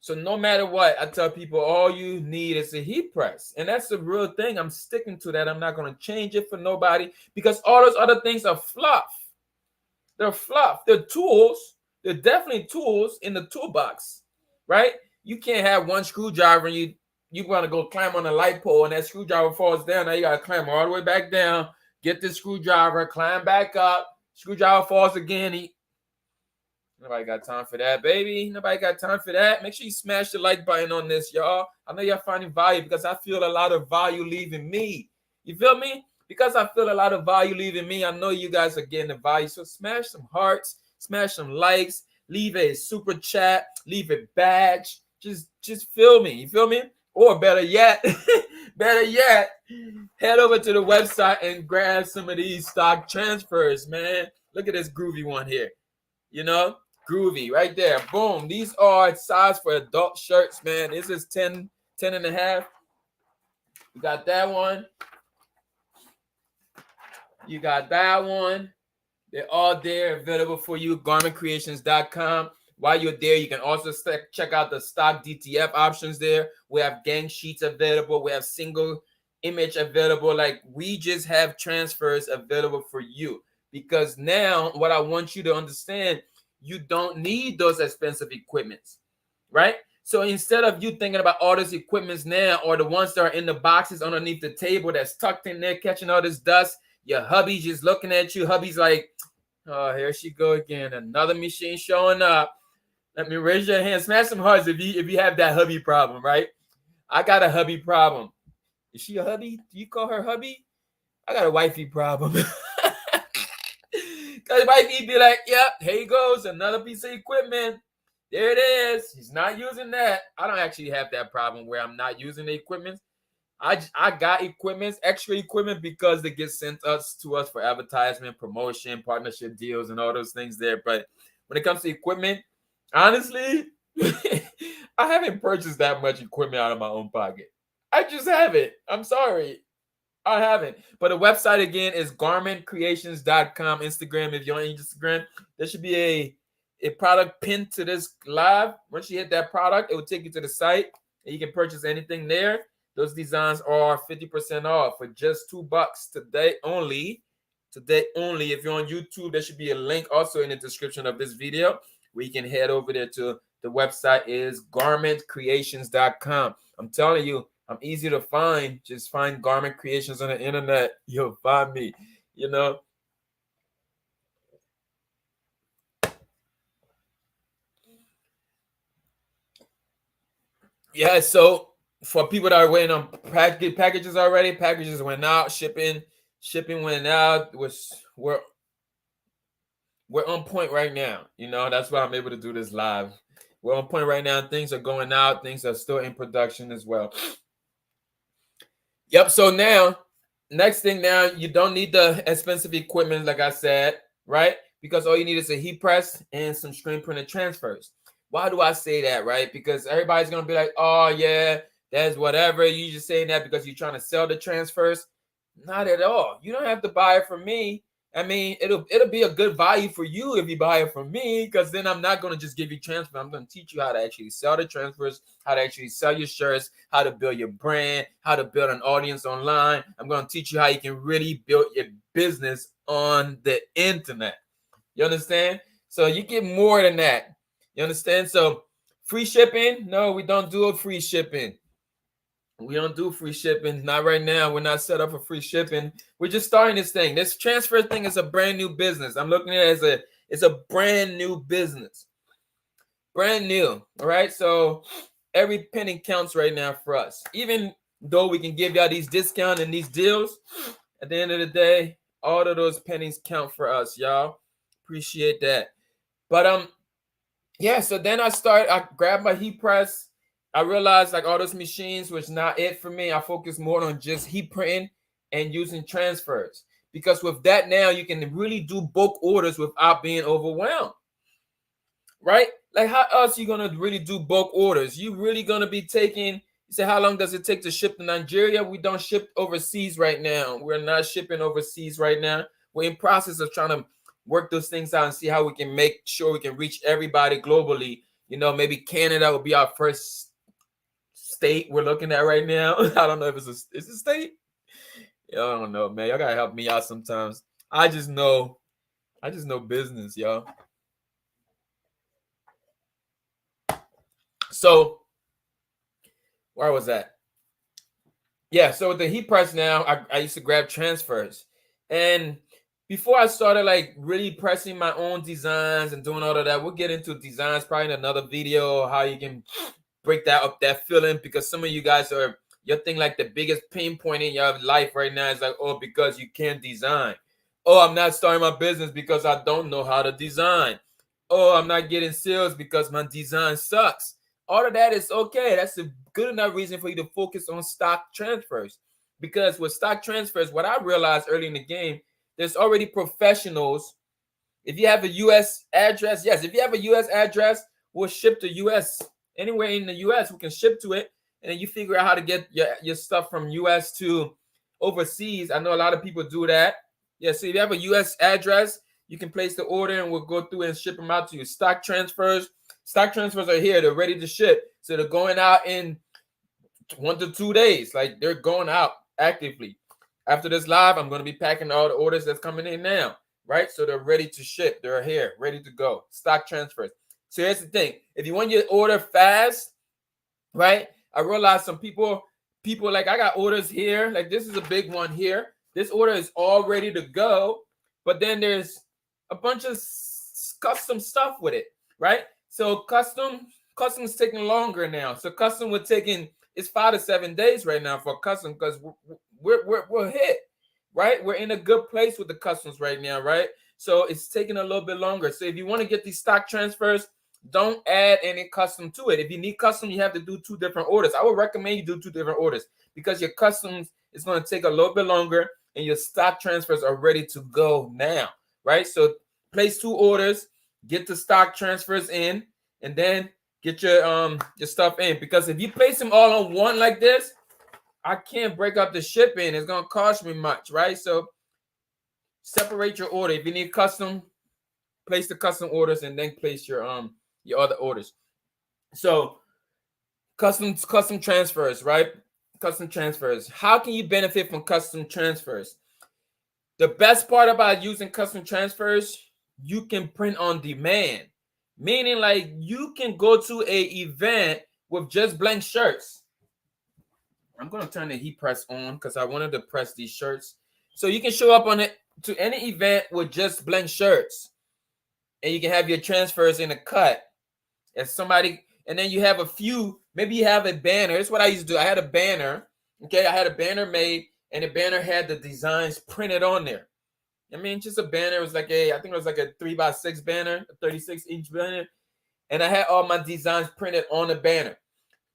So no matter what, I tell people all you need is a heat press. And that's the real thing. I'm sticking to that. I'm not going to change it for nobody because all those other things are fluff. They're fluff. They're tools. They're definitely tools in the toolbox, right? You can't have one screwdriver and you want to go climb on a light pole and that screwdriver falls down. Now you got to climb all the way back down, get the screwdriver, climb back up. Screwdriver falls again. Nobody got time for that, baby. Nobody got time for that. Make sure you smash the like button on this, y'all. I know y'all finding value because I feel a lot of value leaving me. You feel me? Because I feel a lot of value leaving me, I know you guys are getting the value. So smash some hearts, smash some likes, leave a super chat, leave a badge. Just feel me. You feel me? Or better yet, head over to the website and grab some of these stock transfers, man. Look at this groovy one here. You know, groovy right there. Boom. These are size for adult shirts, man. This is 10 and a half. You got that one. You got that one. They're all there available for you. Garmentcreations.com. While you're there, you can also check out the stock DTF options there. We have gang sheets available. We have single image available. Like, we just have transfers available for you. Because now what I want you to understand, you don't need those expensive equipments, right? So instead of you thinking about all those equipments now or the ones that are in the boxes underneath the table that's tucked in there catching all this dust, your hubby's just looking at you. Hubby's like, oh, here she go again. Another machine showing up. Let me raise your hand. Smash some hearts if you have that hubby problem, right? I got a hubby problem. Is she a hubby? Do you call her hubby? I got a wifey problem. Because wifey be like, yep, here goes another piece of equipment. There it is. He's not using that. I don't actually have that problem where I'm not using the equipment. I got equipment, extra equipment, because they get sent to us for advertisement, promotion, partnership deals, and all those things there. But when it comes to equipment, honestly, I haven't purchased that much equipment out of my own pocket. I just haven't. I'm sorry. I haven't. But the website again is garmentcreations.com. Instagram, if you're on Instagram, there should be a product pinned to this live. Once you hit that product, it will take you to the site and you can purchase anything there. Those designs are 50% off for just $2 today only. Today only. If you're on YouTube, there should be a link also in the description of this video where you can head over there to the website is garmentcreations.com. I'm telling you, I'm easy to find. Just find Garment Creations on the internet. You'll find me, you know. Yeah, so for people that are waiting on packages already, packages went out, shipping went out. We're on point right now. You know, that's why I'm able to do this live. We're on point right now. Things are going out. Things are still in production as well. Yep. So now, next thing now, you don't need the expensive equipment, like I said, right? Because all you need is a heat press and some screen printed transfers. Why do I say that, right? Because everybody's going to be like, oh, yeah, That's whatever. You just saying that because you're trying to sell the transfers. Not at all. You don't have to buy it from me. I mean, it'll be a good value for you if you buy it from me, because then I'm not going to just give you transfer. I'm going to teach you how to actually sell the transfers, how to actually sell your shirts, how to build your brand, how to build an audience online. I'm going to teach you how you can really build your business on the internet. You understand? So you get more than that. You understand? So free shipping? No, we don't do a free shipping. We don't do free shipping. Not right now. We're not set up for free shipping. We're just starting this thing. This transfer thing is a brand new business. I'm looking at it as it's a brand new business. Brand new. All right. So every penny counts right now for us. Even though we can give y'all these discounts and these deals, at the end of the day, all of those pennies count for us, y'all. Appreciate that. But yeah, so then I grabbed my heat press. I realized like all those machines was not it for me. I focused more on just heat printing and using transfers, because with that now you can really do bulk orders without being overwhelmed, right? Like how else you gonna really do bulk orders? You really gonna be taking, you say, how long does it take to ship to Nigeria? We don't ship overseas right now. We're not shipping overseas right now. We're in process of trying to work those things out and see how we can make sure we can reach everybody globally. You know, maybe Canada will be our first state we're looking at right now. I don't know if it's a state. Yeah, I don't know, man. Y'all gotta help me out sometimes. I just know business, y'all. So where was that? Yeah, so with the heat press now, I used to grab transfers. And before I started like really pressing my own designs and doing all of that, we'll get into designs probably in another video, how you can break that up, that feeling, because some of you guys are, your thing like the biggest pain point in your life right now is like, oh, because you can't design. Oh, I'm not starting my business because I don't know how to design. Oh, I'm not getting sales because my design sucks. All of that is okay. That's a good enough reason for you to focus on stock transfers. Because with stock transfers, what I realized early in the game, there's already professionals. If you have a US address, yes, if you have a US address, we'll ship to US. Anywhere in the US, we can ship to it. And then you figure out how to get your stuff from US to overseas. I know a lot of people do that. Yeah, so if you have a US address, you can place the order and we'll go through and ship them out to you. Stock transfers are here. They're ready to ship. So they're going out in 1 to 2 days. Like they're going out actively. After this live, I'm going to be packing all the orders that's coming in now, right? So they're ready to ship. They're here, ready to go. Stock transfers. So here's the thing. If you want your order fast, right? I realized some people like, I got orders here. Like this is a big one here. This order is all ready to go. But then there's a bunch of custom stuff with it, right? So custom's taking longer now. So custom we're taking, it's 5 to 7 days right now for custom, because we're hit, right? We're in a good place with the customs right now, right? So it's taking a little bit longer. So if you want to get these stock transfers, don't add any custom to it. If you need custom, you have to do 2 different orders. I would recommend you do 2 different orders, because your customs is going to take a little bit longer and your stock transfers are ready to go now, right? So place 2 orders, get the stock transfers in, and then get your stuff in. Because if you place them all on one like this, I can't break up the shipping. It's going to cost me much, right? So separate your order. If you need custom, place the custom orders and then place your other orders. So custom transfers, right? Custom transfers. How can you benefit from custom transfers? The best part about using custom transfers, you can print on demand. Meaning like you can go to a event with just blank shirts. I'm going to turn the heat press on because I wanted to press these shirts. So you can show up on it to any event with just blank shirts. And you can have your transfers in a cut. As somebody, and then you have a few, maybe you have a banner. That's what I used to do. I had a banner. Okay, I had a banner made, and the banner had the designs printed on there. I mean, just a banner. It was like I think it was like a 3x6 banner, a 36-inch banner. And I had all my designs printed on the banner.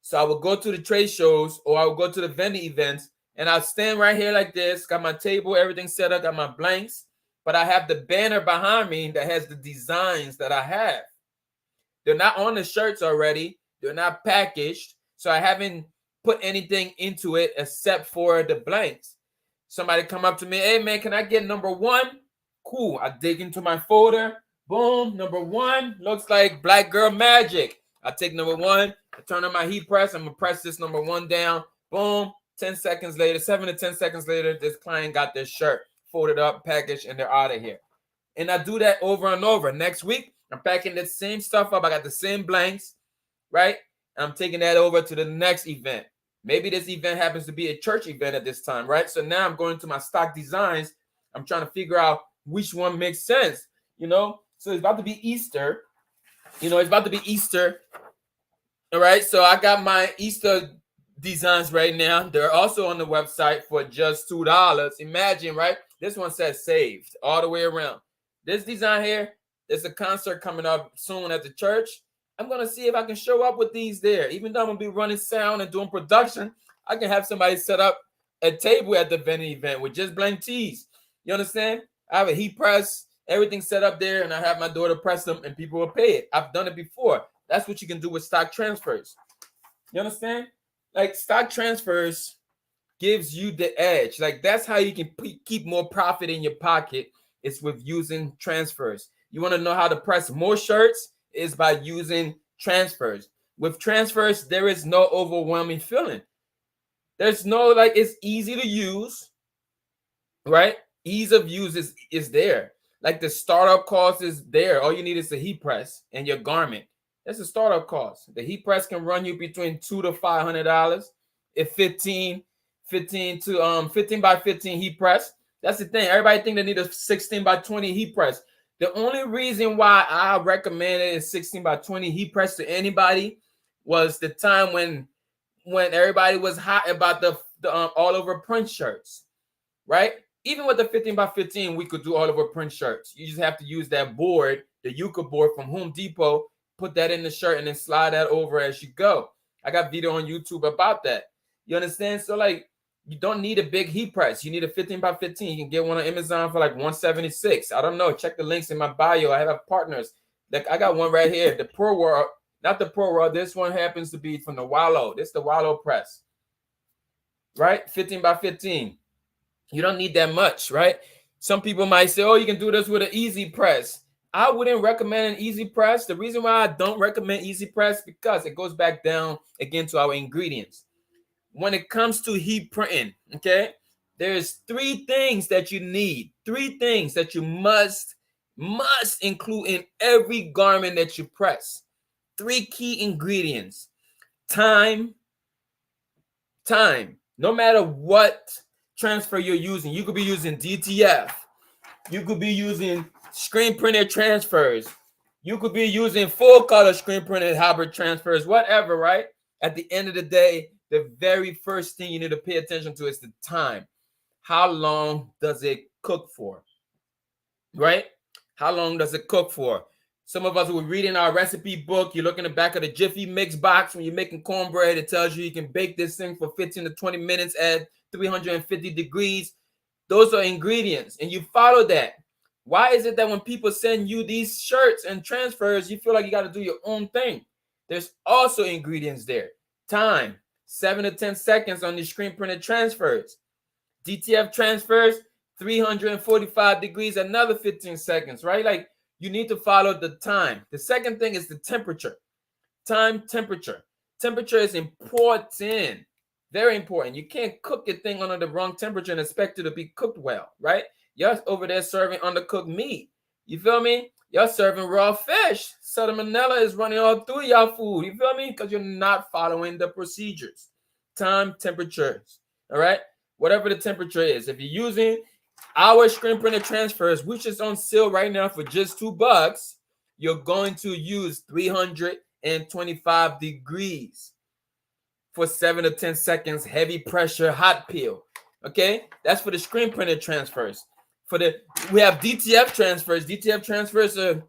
So I would go to the trade shows or I would go to the vending events and I'll stand right here like this, got my table, everything set up, got my blanks, but I have the banner behind me that has the designs that I have. They're not on the shirts already. They're not packaged. So I haven't put anything into it except for the blanks. Somebody come up to me, hey man, can I get number 1? Cool. I dig into my folder. Boom, number 1 looks like Black Girl Magic. I take number 1, I turn on my heat press. I'm gonna press this number 1 down. Boom. 10 seconds later, 7 to 10 seconds later, this client got their shirt folded up, packaged, and they're out of here. And I do that over and over. Next week, I'm packing the same stuff up. I got the same blanks, right? I'm taking that over to the next event. Maybe this event happens to be a church event at this time, right? So now I'm going to my stock designs. I'm trying to figure out which one makes sense, So it's about to be Easter. It's about to be Easter. All right. So I got my Easter designs right now. They're also on the website for just $2. Imagine, right? This one says saved all the way around. This design here, there's a concert coming up soon at the church. I'm going to see if I can show up with these there. Even though I'm going to be running sound and doing production, I can have somebody set up a table at the vending event with just blank tees. You understand? I have a heat press, everything set up there, and I have my daughter press them, and people will pay it. I've done it before. That's what you can do with stock transfers. You understand? Like, stock transfers gives you the edge. Like, that's how you can keep more profit in your pocket. It's with using transfers. You want to know how to press more shirts? Is by using transfers. With transfers, there is no overwhelming feeling. There's no, it's easy to use, right? Ease of use is there. Like, the startup cost is there. All you need is the heat press and your garment. That's a startup cost. The heat press can run you between $200 to $500. If 15 by 15 heat press. That's the thing. Everybody think they need a 16 by 20 heat press. The only reason why I recommended a 16 by 20 heat press to anybody was the time when everybody was hot about the all over print shirts, right? Even with the 15 by 15, we could do all over print shirts. You just have to use that board, the Yucca board from Home Depot, put that in the shirt and then slide that over as you go. I got video on YouTube about that. You understand? So you don't need a big heat press. You need a 15 by 15. You can get one on Amazon for $176. I don't know. Check the links in my bio. I have partners. I got one right here. The Pro World, not the Pro World. This one happens to be from the Wallow. This is the Wallow press, right? 15 by 15. You don't need that much, right? Some people might say, oh, you can do this with an easy press. I wouldn't recommend an easy press. The reason why I don't recommend easy press because it goes back down again to our ingredients. When it comes to heat printing, okay, there's 3 things that you need, 3 things that you must include in every garment that you press. 3 key ingredients. Time. No matter what transfer you're using, you could be using DTF. You could be using screen printed transfers. You could be using full color screen printed hybrid transfers, whatever, right? At the end of the day, the very first thing you need to pay attention to is the time. How long does it cook for? Right? How long does it cook for? Some of us were reading our recipe book. You look in the back of the Jiffy Mix box when you're making cornbread. It tells you can bake this thing for 15 to 20 minutes at 350 degrees. Those are ingredients, and you follow that. Why is it that when people send you these shirts and transfers, you feel like you got to do your own thing? There's also ingredients there. Time, 7 to 10 seconds on the screen printed transfers. DTF transfers, 345 degrees, another 15 seconds, right? You need to follow the time. The second thing is the temperature. Time, temperature. Temperature is important. Very important. You can't cook your thing under the wrong temperature and expect it to be cooked well, right? Y'all over there serving undercooked meat. You feel me? Y'all serving raw fish. Salmonella is running all through y'all food. You feel me? Because you're not following the procedures. Time, temperatures. All right? Whatever the temperature is. If you're using our screen printed transfers, which is on sale right now for just $2, you're going to use 325 degrees for 7 to 10 seconds, heavy pressure, hot peel. Okay? That's for the screen printed transfers. We have DTF transfers. DTF transfers are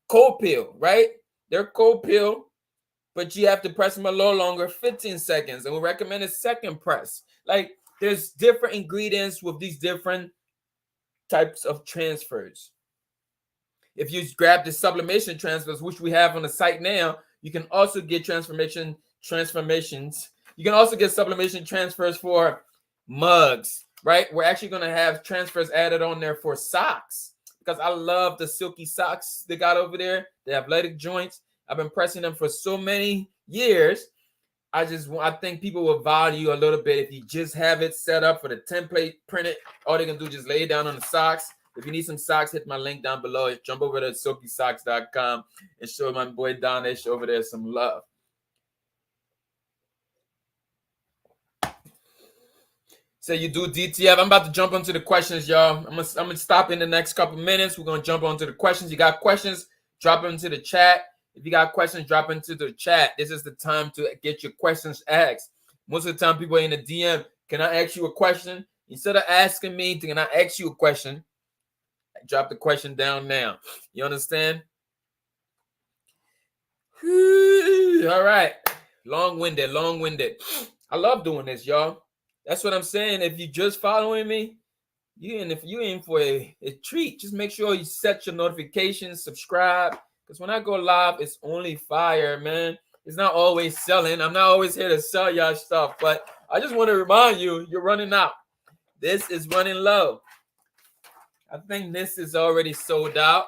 cold peel, right? They're cold peel, but you have to press them a little longer, 15 seconds. And we recommend a second press. There's different ingredients with these different types of transfers. If you grab the sublimation transfers, which we have on the site now, you can also get transformations You can also get sublimation transfers for mugs, right? We're actually going to have transfers added on there for socks because I love the silky socks they got over there, the athletic joints. I've been pressing them for so many years. I think people will value a little bit if you just have it set up for the template printed. All they can do is just lay it down on the socks. If you need some socks, hit my link down below. Jump over to silkysocks.com and show my boy Donish over there some love. So you do DTF. I'm about to jump onto the questions, y'all. I'm gonna stop in the next couple minutes. We're gonna jump onto the questions. You got questions? Drop them into the chat. If you got questions, drop into the chat. This is the time to get your questions asked. Most of the time, people are in the DM. Can I ask you a question? Instead of asking me, can I ask you a question? Drop the question down now. You understand? All right. Long-winded. I love doing this, y'all. That's what I'm saying. If you're just following me, if you're in for a treat, just make sure you set your notifications, subscribe. Because when I go live, it's only fire, man. It's not always selling. I'm not always here to sell y'all stuff. But I just want to remind you, you're running out. This is running low. I think this is already sold out.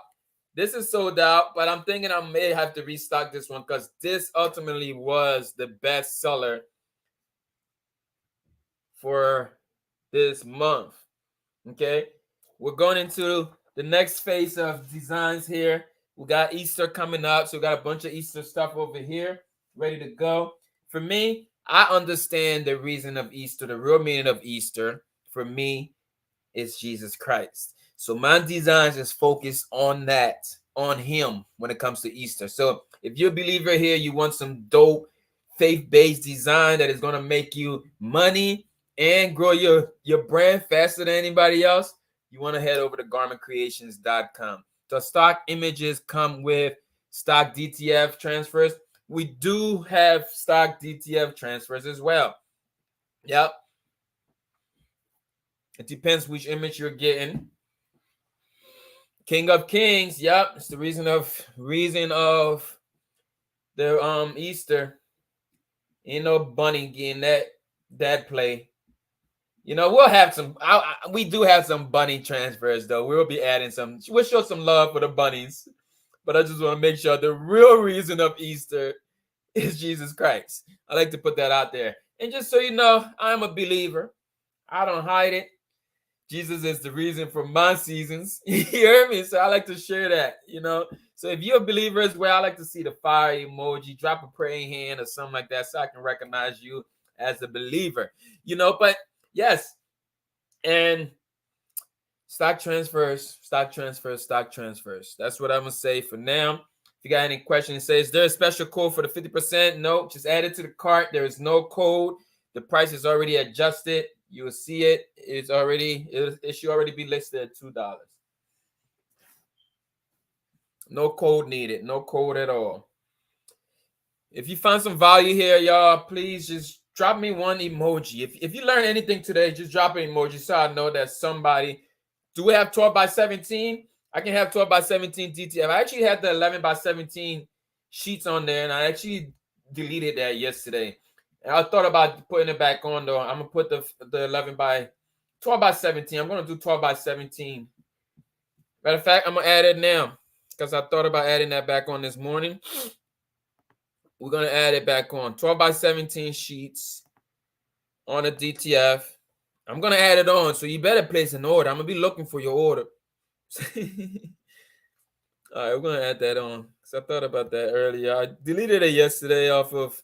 This is sold out, but I'm thinking I may have to restock this one because this ultimately was the best seller for this month. Okay, we're going into the next phase of designs here. We got Easter coming up, so we got a bunch of Easter stuff over here ready to go. For me, I understand the reason of Easter. The real meaning of Easter for me is Jesus Christ. So my designs is focused on that, on him when it comes to Easter. So if you're a believer here, you want some dope faith-based design that is going to make you money and grow your brand faster than anybody else, you want to head over to garmentcreations.com. The stock images come with stock DTF transfers. We do have stock DTF transfers as well. Yep. It depends which image you're getting. King of Kings, yep. It's the reason of the Easter. Ain't no bunny getting that play. You know, we'll have some. We do have some bunny transfers though. We'll be adding some. We'll show some love for the bunnies, but I just want to make sure the real reason of Easter is Jesus Christ. I like to put that out there. And just so you know, I'm a believer. I don't hide it. Jesus is the reason for my seasons. You hear me? So I like to share that, you know. So if you're a believer as well, I like to see the fire emoji, drop a praying hand or something like that so I can recognize you as a believer, you know. But yes, and stock transfers. That's what I'm going to say for now. If you got any questions, say, is there a special code for the 50%? No, just add it to the cart. There is no code. The price is already adjusted. You will see it. It should already be listed at $2. No code needed. No code at all. If you find some value here, y'all, please just drop me one emoji. If you learn anything today, just drop an emoji so I know that somebody. Do we have 12 by 17? I can have 12 by 17 DTF. I actually had the 11 by 17 sheets on there, and I actually deleted that yesterday. And I thought about putting it back on, though. I'm going to put the 11 by 12 by 17. I'm going to do 12 by 17. Matter of fact, I'm going to add it now because I thought about adding that back on this morning. We're going to add it back on. 12 by 17 sheets on a DTF. I'm going to add it on, so you better place an order. I'm going to be looking for your order. All right, we're going to add that on because I thought about that earlier. I deleted it yesterday off of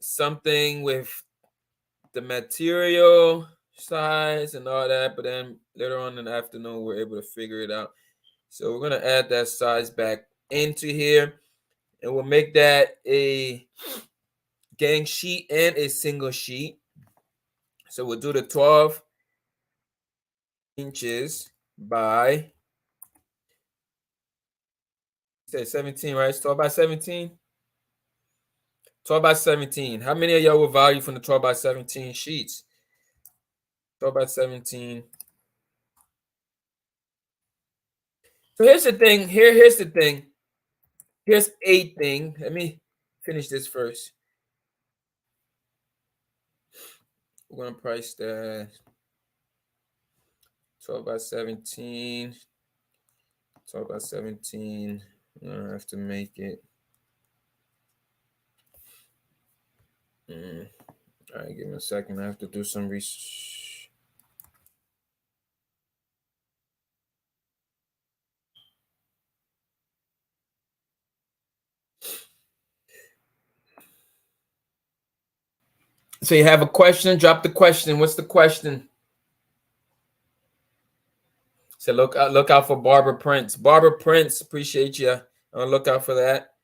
something with the material size and all that, but then later on in the afternoon, we're able to figure it out. So we're going to add that size back into here, and we'll make that a gang sheet and a single sheet. So we'll do the 12 inches by 17, right? It's 12 by 17. 12 by 17. How many of y'all will value from the 12 by 17 sheets? 12 by 17. So here's the thing. Here's the thing. Here's a thing. Let me finish this first. We're gonna price that 12 by 17. 12 by 17. I'm gonna have to make it. All right, give me a second. I have to do some research. So you have a question? Drop the question. What's the question? So look out for Barbara Prince. Barbara Prince, appreciate you. Look out for that.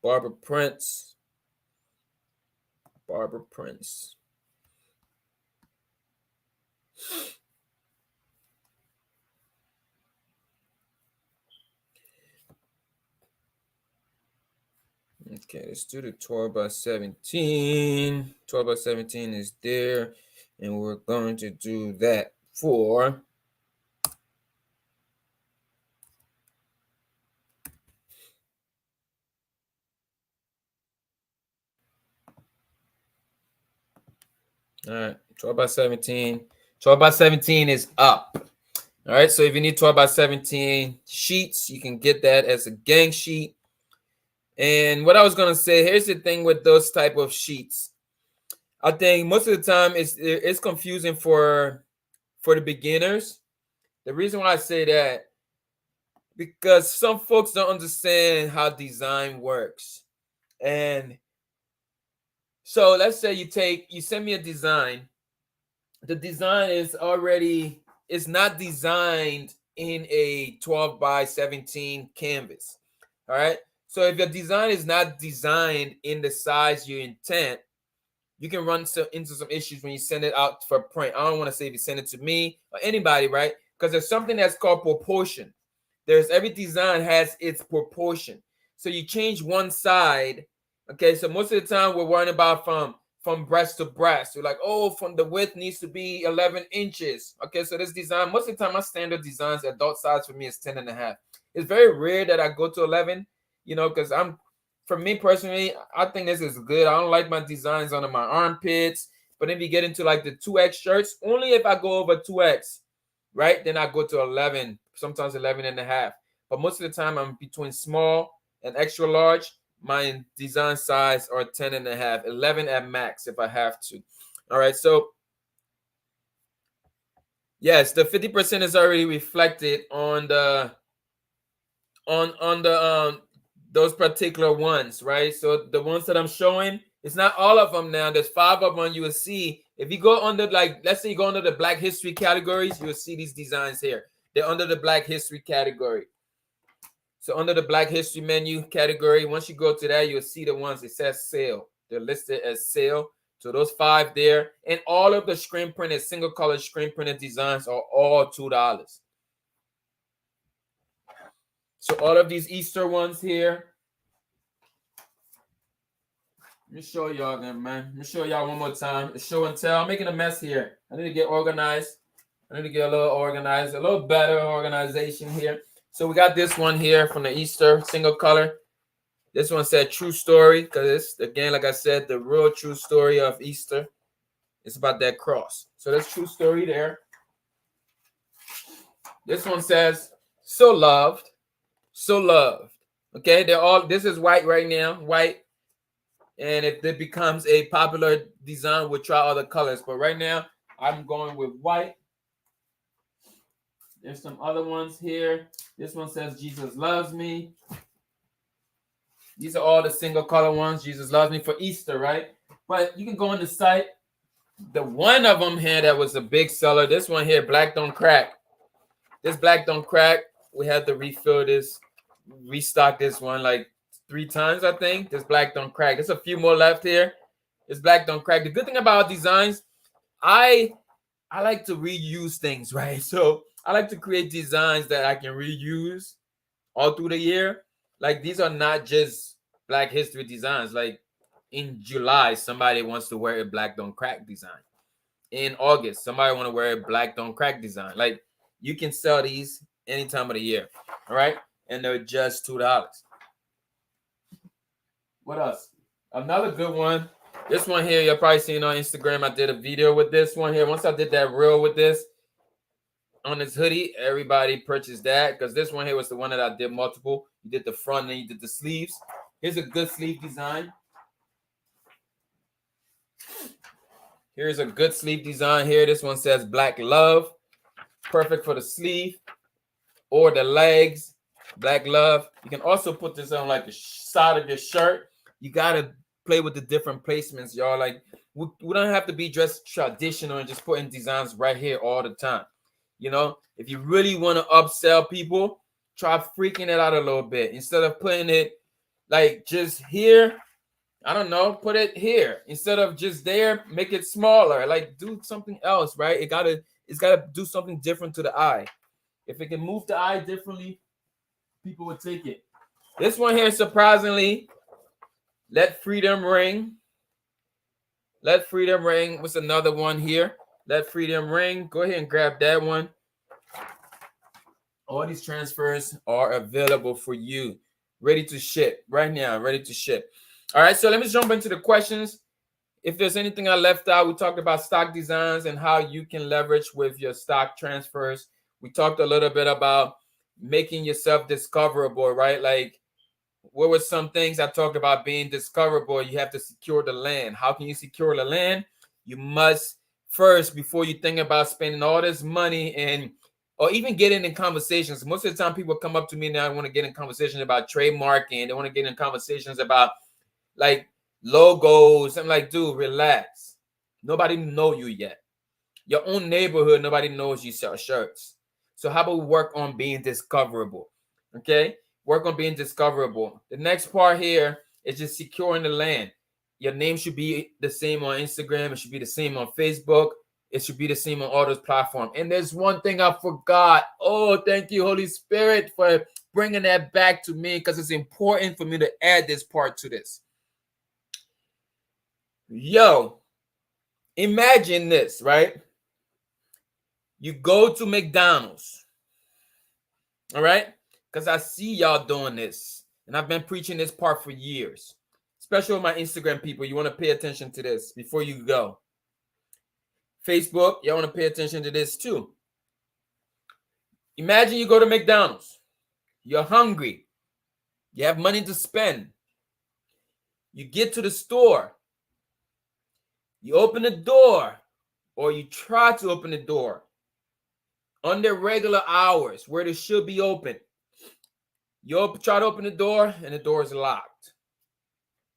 Barbara Prince. Barbara Prince. Okay, let's do the 12 by 17. 12 by 17 is there. And we're going to do that for all right, 12 by 17. 12 by 17 is up. All right, so if you need 12 by 17 sheets, you can get that as a gang sheet. And what I was going to say, here's the thing with those type of sheets. I think most of the time it's confusing for the beginners. The reason why I say that, because some folks don't understand how design works. And so let's say you send me a design. The design is not designed in a 12 by 17 canvas. All right. So if your design is not designed in the size you intend, you can run into some issues when you send it out for print. I don't want to say if you send it to me or anybody, right? Because there's something that's called proportion. Every design has its proportion. So you change one side. Okay, so most of the time we're worrying about from breast to breast. You're like, oh, from the width needs to be 11 inches. Okay, so this design, most of the time my standard designs, adult size for me is 10 and a half. It's very rare that I go to 11, because for me personally, I think this is good. I don't like my designs under my armpits. But if you get into like the 2X shirts, only if I go over 2X, right? Then I go to 11, sometimes 11 and a half. But most of the time I'm between small and extra large. My design size are 10 and a half, 11 at max if I have to. All right, so yes, the 50% is already reflected on the those particular ones, right? So the ones that I'm showing, it's not all of them now. There's 5 of them you will see. If you go under, like, let's say you go under the Black History categories, you will see these designs here. They're under the Black History category. So under the Black History menu category, once you go to that, you'll see the ones that says sale. They're listed as sale. So those 5 there, and all of the screen printed, single color screen printed designs are all $2. So all of these Easter ones here. Let me show y'all again, man. Let me show y'all one more time. It's show and tell. I'm making a mess here. I need to get organized. I need to get a little organized, a little better organization here. So we got this one here from the Easter single color. This one said true story, because it's, again, like I said, the real true story of Easter. It's about that cross. So that's true story there. This one says so loved, so loved. Okay, this is white right now, white. And if it becomes a popular design, we'll try other colors. But right now, I'm going with white. There's some other ones here. This one says Jesus loves me. These are all the single color ones. Jesus loves me for Easter, right? But you can go on the site. The one of them here that was a big seller, this one here, Black Don't Crack. This Black Don't Crack, we had to refill this, restock this one like 3 times, I think. This Black Don't Crack. There's a few more left here. This Black Don't Crack. The good thing about designs, I like to reuse things, right? So I like to create designs that I can reuse all through the year. Like, these are not just Black History designs. Like, in July, somebody wants to wear a Black Don't Crack design. In August, somebody want to wear a Black Don't Crack design. Like, you can sell these any time of the year, all right? And they're just $2. What else? Another good one This one here, you're probably seeing on Instagram. I did a video with this one here. Once I did that reel with this on this hoodie, everybody purchased that because this one here was the one that I did multiple. You did the front and you did the sleeves. Here's a good sleeve design. Here's a good sleeve design here. This one says Black Love. Perfect for the sleeve or the legs. Black Love. You can also put this on like the side of your shirt. You got to play with the different placements, y'all. Like we don't have to be dressed traditional and just putting designs right here all the time. You know, if you really want to upsell people, try freaking it out a little bit. Instead of putting it like just here, I don't know, put it here. Instead of just there, make it smaller. Like do something else, right? It's gotta do something different to the eye. If it can move the eye differently, people would take it. This one here, surprisingly, Let Freedom Ring. Let Freedom Ring. What's another one here? Let Freedom Ring. Go ahead and grab that one. All these transfers are available for you. Ready to ship right now. Ready to ship. All right, so let me jump into the questions. If there's anything I left out, we talked about stock designs and how you can leverage with your stock transfers. We talked a little bit about making yourself discoverable, right? Like, what were some things I talked about being discoverable? You have to secure the land. How can you secure the land? You must first, before you think about spending all this money and or even getting in conversations. Most of the time, people come up to me now and want to get in conversations about trademarking. They want to get in conversations about like logos. I'm like, dude, relax. Nobody know you yet. Your own neighborhood, nobody knows you sell shirts. So how about we work on being discoverable? Okay, work on being discoverable. The next part here is just securing the land. Your name should be the same on Instagram. It should be the same on Facebook. It should be the same on all those platforms. And there's one thing I forgot. Oh, thank you, Holy Spirit, for bringing that back to me because it's important for me to add this part to this. Yo, imagine this, right? You go to McDonald's, all right? Because I see y'all doing this, and I've been preaching this part for years, especially with my Instagram people. You want to pay attention to this before you go. Facebook, y'all want to pay attention to this too. Imagine you go to McDonald's. You're hungry. You have money to spend. You get to the store. You open the door, or you try to open the door on their regular hours where they should be open. You try to open the door, and the door is locked.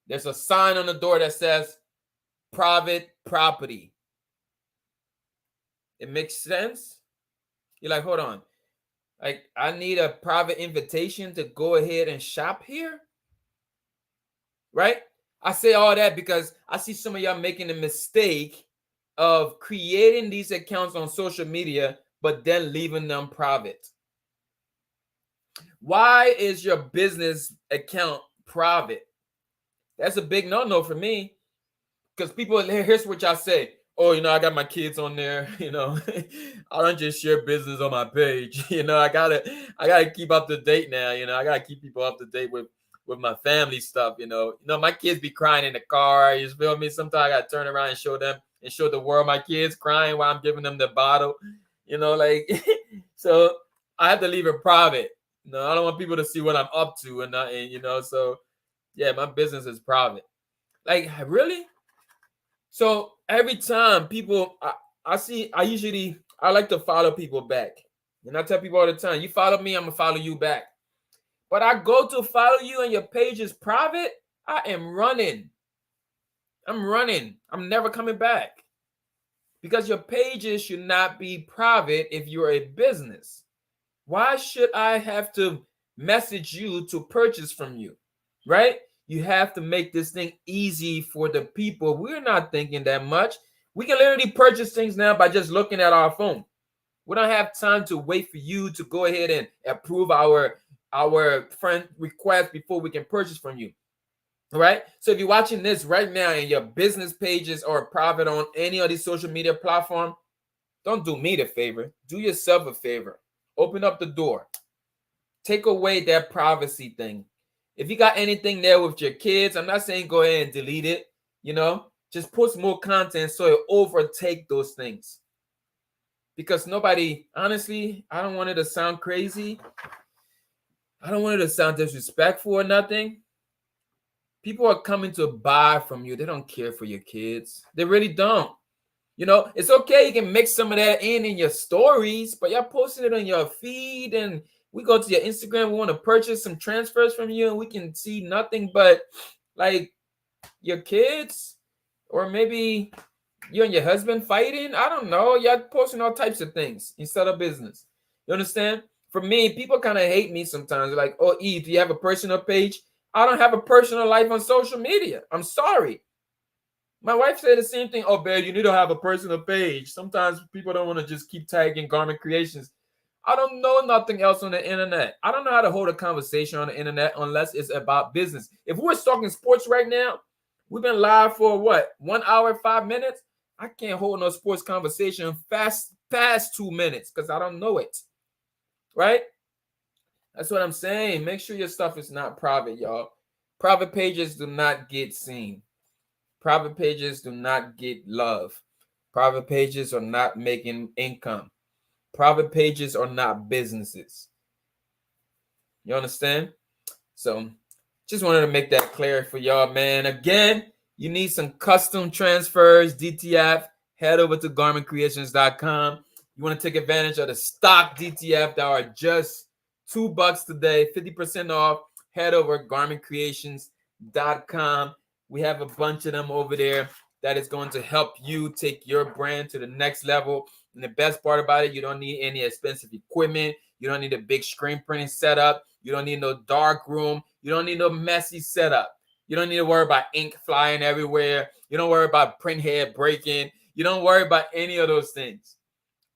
There's a sign on the door that says private property. It makes sense? You're like, hold on. Like, I need a private invitation to go ahead and shop here? Right? I say all that because I see some of y'all making the mistake of creating these accounts on social media, but then leaving them private. Why is your business account private? That's a big no-no for me. Because people, here's what y'all say. Oh, I got my kids on there. I don't just share business on my page. I gotta keep up to date now. I gotta keep people up to date with my family stuff. My kids be crying in the car. You feel me? Sometimes I gotta turn around and show them and show the world my kids crying while I'm giving them the bottle. So I have to leave it private. I don't want people to see what I'm up to, and so yeah, my business is private. Like, really? So every time people I like to follow people back. And I tell people all the time, you follow me, I'm gonna follow you back. But I go to follow you and your page is private, I am running. I'm never coming back. Because your pages should not be private if you're a business. Why should I have to message you to purchase from you? Right? You have to make this thing easy for the people. We're not thinking that much. We can literally purchase things now by just looking at our phone. We don't have time to wait for you to go ahead and approve our friend request before we can purchase from you. All right. So if you're watching this right now and your business pages are private on any of these social media platform, don't do me the favor. Do yourself a favor. Open up the door. Take away that privacy thing. If you got anything there with your kids, I'm not saying go ahead and delete it. Just post more content so it overtake those things. Because nobody, honestly, I don't want it to sound crazy. I don't want it to sound disrespectful or nothing. People are coming to buy from you. They don't care for your kids. They really don't. You know, it's okay. You can mix some of that in your stories, but y'all posting it on your feed, and we go to your Instagram. We want to purchase some transfers from you, and we can see nothing but like your kids, or maybe you and your husband fighting. I don't know. Y'all posting all types of things instead of business. You understand? For me, people kind of hate me sometimes. They're like, oh, E, do you have a personal page? I don't have a personal life on social media. I'm sorry. My wife said the same thing. Oh, babe, you need to have a personal page. Sometimes people don't want to just keep tagging garment creations. I don't know nothing else on the internet. I don't know how to hold a conversation on the internet unless it's about business. If we're talking sports right now, we've been live for what? 1 hour, 5 minutes? I can't hold no sports conversation past 2 minutes because I don't know it. Right? That's what I'm saying. Make sure your stuff is not private, y'all. Private pages do not get seen. Private pages do not get love. Private pages are not making income. Private pages are not businesses. You understand? So just wanted to make that clear for y'all, man. Again, you need some custom transfers, DTF, head over to garmentcreations.com. You want to take advantage of the stock DTF that are just $2 today, 50% off. Head over garmentcreations.com. We have a bunch of them over there that is going to help you take your brand to the next level. And the best part about it, you don't need any expensive equipment. You don't need a big screen printing setup. You don't need no dark room. You don't need no messy setup. You don't need to worry about ink flying everywhere. You don't worry about print head breaking. You don't worry about any of those things.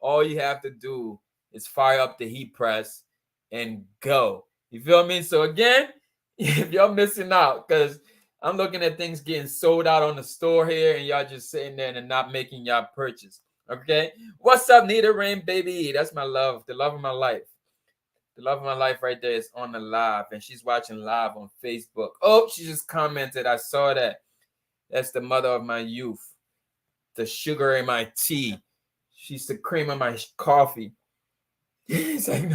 All you have to do is fire up the heat press and go. You feel me? So again, if y'all missing out, because I'm looking at things getting sold out on the store here, and y'all just sitting there and not making y'all purchase. Okay? What's up, Nita Rain, baby? That's my love, the love of my life. The love of my life right there is on the live, and she's watching live on Facebook. Oh, she just commented. I saw that. That's the mother of my youth. The sugar in my tea. She's the cream of my coffee. It's like,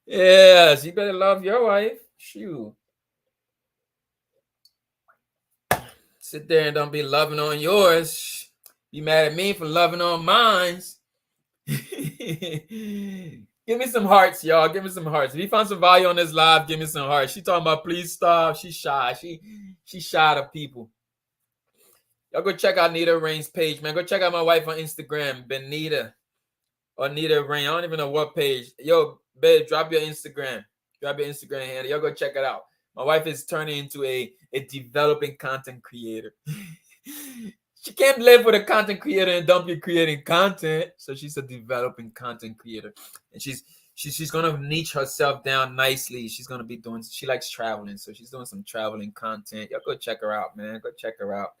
yeah, you better love your wife. Shoot. Sit there and don't be loving on yours. Be mad at me for loving on mine. Give me some hearts, y'all. Give me some hearts. If you found some value on this live, give me some hearts. She talking about please stop. She's shy. She's shy of people. Y'all go check out Nita Rain's page, man. Go check out my wife on Instagram, Benita or Nita Rain. I don't even know what page. Yo, babe, drop your Instagram. Drop your Instagram handle. Y'all go check it out. My wife is turning into a developing content creator. She can't live with a content creator and don't be creating content. So she's a developing content creator. And she's gonna niche herself down nicely. She's gonna be doing, she likes traveling, so she's doing some traveling content. Y'all go check her out, man. Go check her out.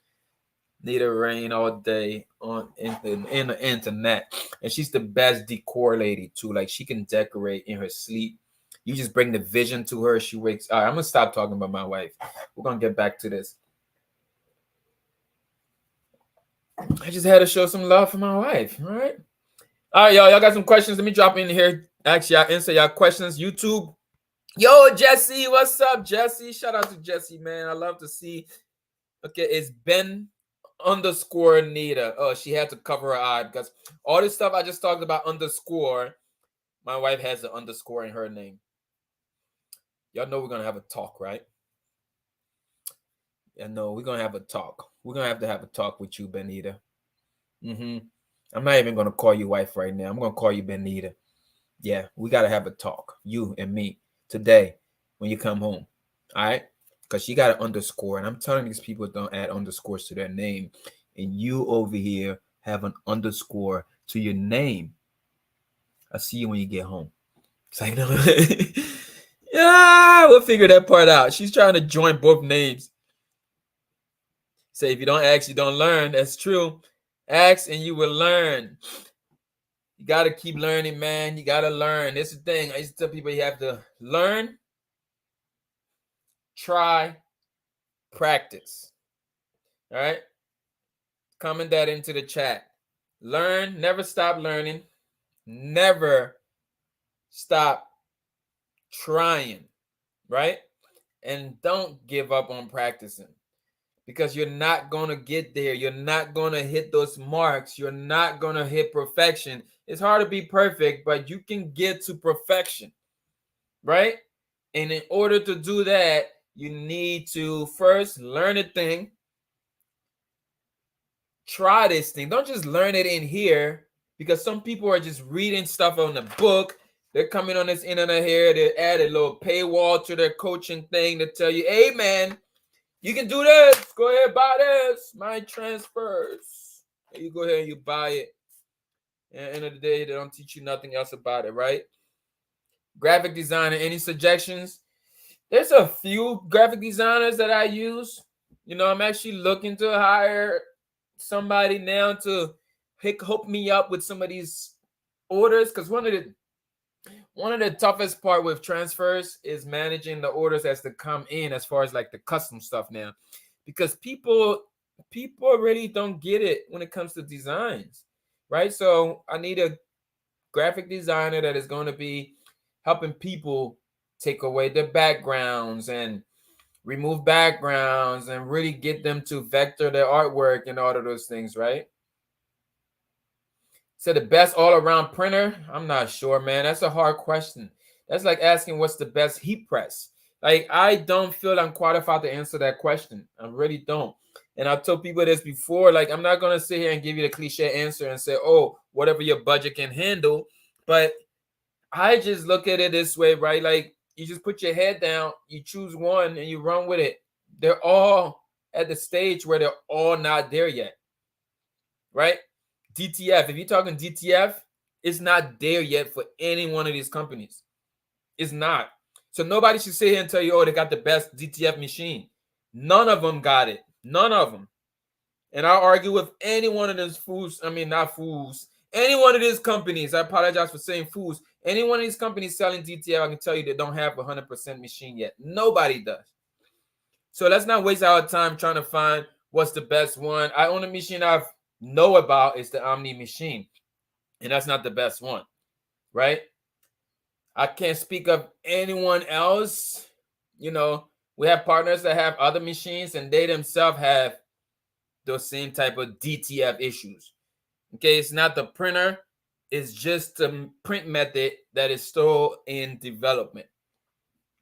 Nita Rain all day on in the internet. And she's the best decor lady too. Like she can decorate in her sleep. You just bring the vision to her. She wakes. All right, I'm gonna stop talking about my wife. We're gonna get back to this. I just had to show some love for my wife. All right. All right, y'all. Y'all got some questions? Let me drop in here. Actually, y'all answer y'all questions. YouTube. Yo, Jesse. What's up, Jesse? Shout out to Jesse, man. I love to see. Okay, it's Ben underscore Nita. Oh, she had to cover her eye because all this stuff I just talked about underscore. My wife has an underscore in her name. Y'all know we're gonna have a talk, right? Yeah, no, we're gonna have a talk. We're gonna have to have a talk with you, Benita. I'm not even gonna call you wife right now. I'm gonna call you Benita. Yeah, we gotta have a talk, you and me, today when you come home. All right? Because she got an underscore, and I'm telling these people don't add underscores to their name, and you over here have an underscore to your name. I'll see you when you get home. It's like, no. Yeah, we'll figure that part out. She's trying to join both names. Say, if you don't ask, you don't learn. That's true. Ask and you will learn. You got to keep learning, man. You got to learn. That's the thing. I used to tell people you have to learn, try, practice. All right? Comment that into the chat. Learn, never stop learning. Never stop trying, right? And don't give up on practicing, because you're not going to get there. You're not going to hit those marks. You're not going to hit perfection. It's hard to be perfect, but you can get to perfection, right? And in order to do that, you need to first learn a thing. Try this thing. Don't just learn it in here, because some people are just reading stuff on the book. They're coming on this internet here. They add a little paywall to their coaching thing to tell you, hey, man, you can do this. Go ahead, buy this. My transfers. And you go ahead and you buy it. And at the end of the day, they don't teach you nothing else about it, right? Graphic designer, any suggestions? There's a few graphic designers that I use. I'm actually looking to hire somebody now to hook me up with some of these orders, because one of the toughest part with transfers is managing the orders as they come in, as far as like the custom stuff now, because people really don't get it when it comes to designs, right? So I need a graphic designer that is going to be helping people take away the backgrounds and remove backgrounds and really get them to vector their artwork and all of those things, right? So the best all-around printer, I'm not sure, man. That's a hard question. That's like asking what's the best heat press. Like, I don't feel I'm qualified to answer that question. I really don't. And I've told people this before, like, I'm not going to sit here and give you the cliche answer and say, oh, whatever your budget can handle. But I just look at it this way, right? Like, you just put your head down, you choose one, and you run with it. They're all at the stage where they're all not there yet, right? DTF, if you're talking DTF, it's not there yet for any one of these companies. It's not. So nobody should sit here and tell you, oh, they got the best DTF machine. None of them got it. None of them. And I'll argue with any one of those fools. I mean, not fools. Any one of these companies, I apologize for saying fools. Any one of these companies selling DTF, I can tell you they don't have a 100% machine yet. Nobody does. So let's not waste our time trying to find what's the best one. I own a machine I know about is the Omni machine, and that's not the best one, right? I can't speak of anyone else. We have partners that have other machines, and they themselves have those same type of DTF issues. Okay, it's not the printer, it's just the print method that is still in development.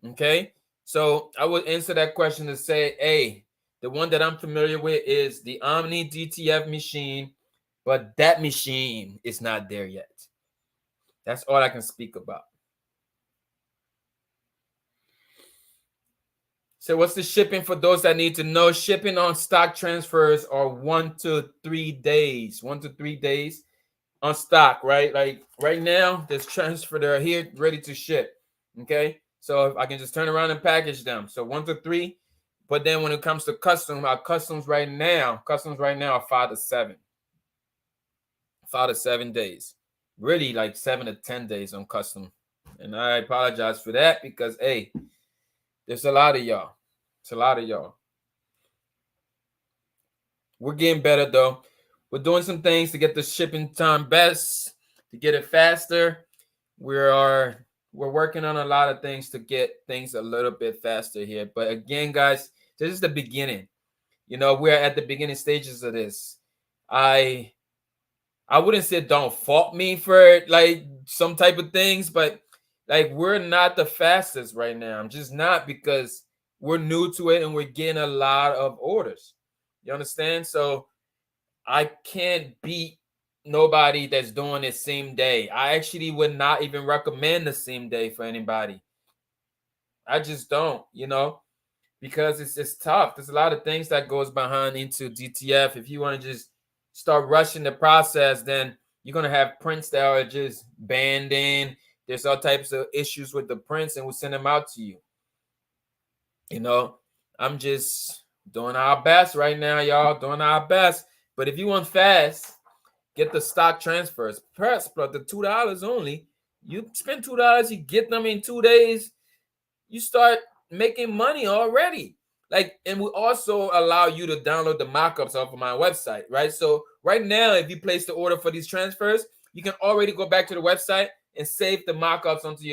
Okay, so I would answer that question to say, hey, the one that I'm familiar with is the Omni DTF machine, but that machine is not there yet. That's all I can speak about. So what's the shipping for those that need to know? Shipping on stock transfers are 1 to 3 days. 1 to 3 days on stock, right? Like right now, there's transfer. They're here ready to ship. Okay. So if I can just turn around and package them. So 1 to 3. But then when it comes to our customs right now are 5 to 7. 5 to 7 days. Really like 7 to 10 days on custom. And I apologize for that because, hey, there's a lot of y'all. It's a lot of y'all. We're getting better, though. We're doing some things to get the shipping time best, to get it faster. We're working on a lot of things to get things a little bit faster here. But again, guys, this is the beginning. We're at the beginning stages of this. I wouldn't say don't fault me for like some type of things, but like we're not the fastest right now. I'm just not, because we're new to it and we're getting a lot of orders. You understand? So I can't beat nobody that's doing it same day. I actually would not even recommend the same day for anybody. I just don't, because it's tough. There's a lot of things that goes behind into DTF. If you want to just start rushing the process, then you're going to have prints that are just banding. There's all types of issues with the prints, and we'll send them out to you. I'm just doing our best right now, y'all. Doing our best. But if you want fast, get the stock transfers. Press, but the $2 only. You spend $2, you get them in 2 days. You start making money already. Like, and we also allow you to download the mock-ups off of my website, right? So right now, if you place the order for these transfers, you can already go back to the website and save the mock-ups onto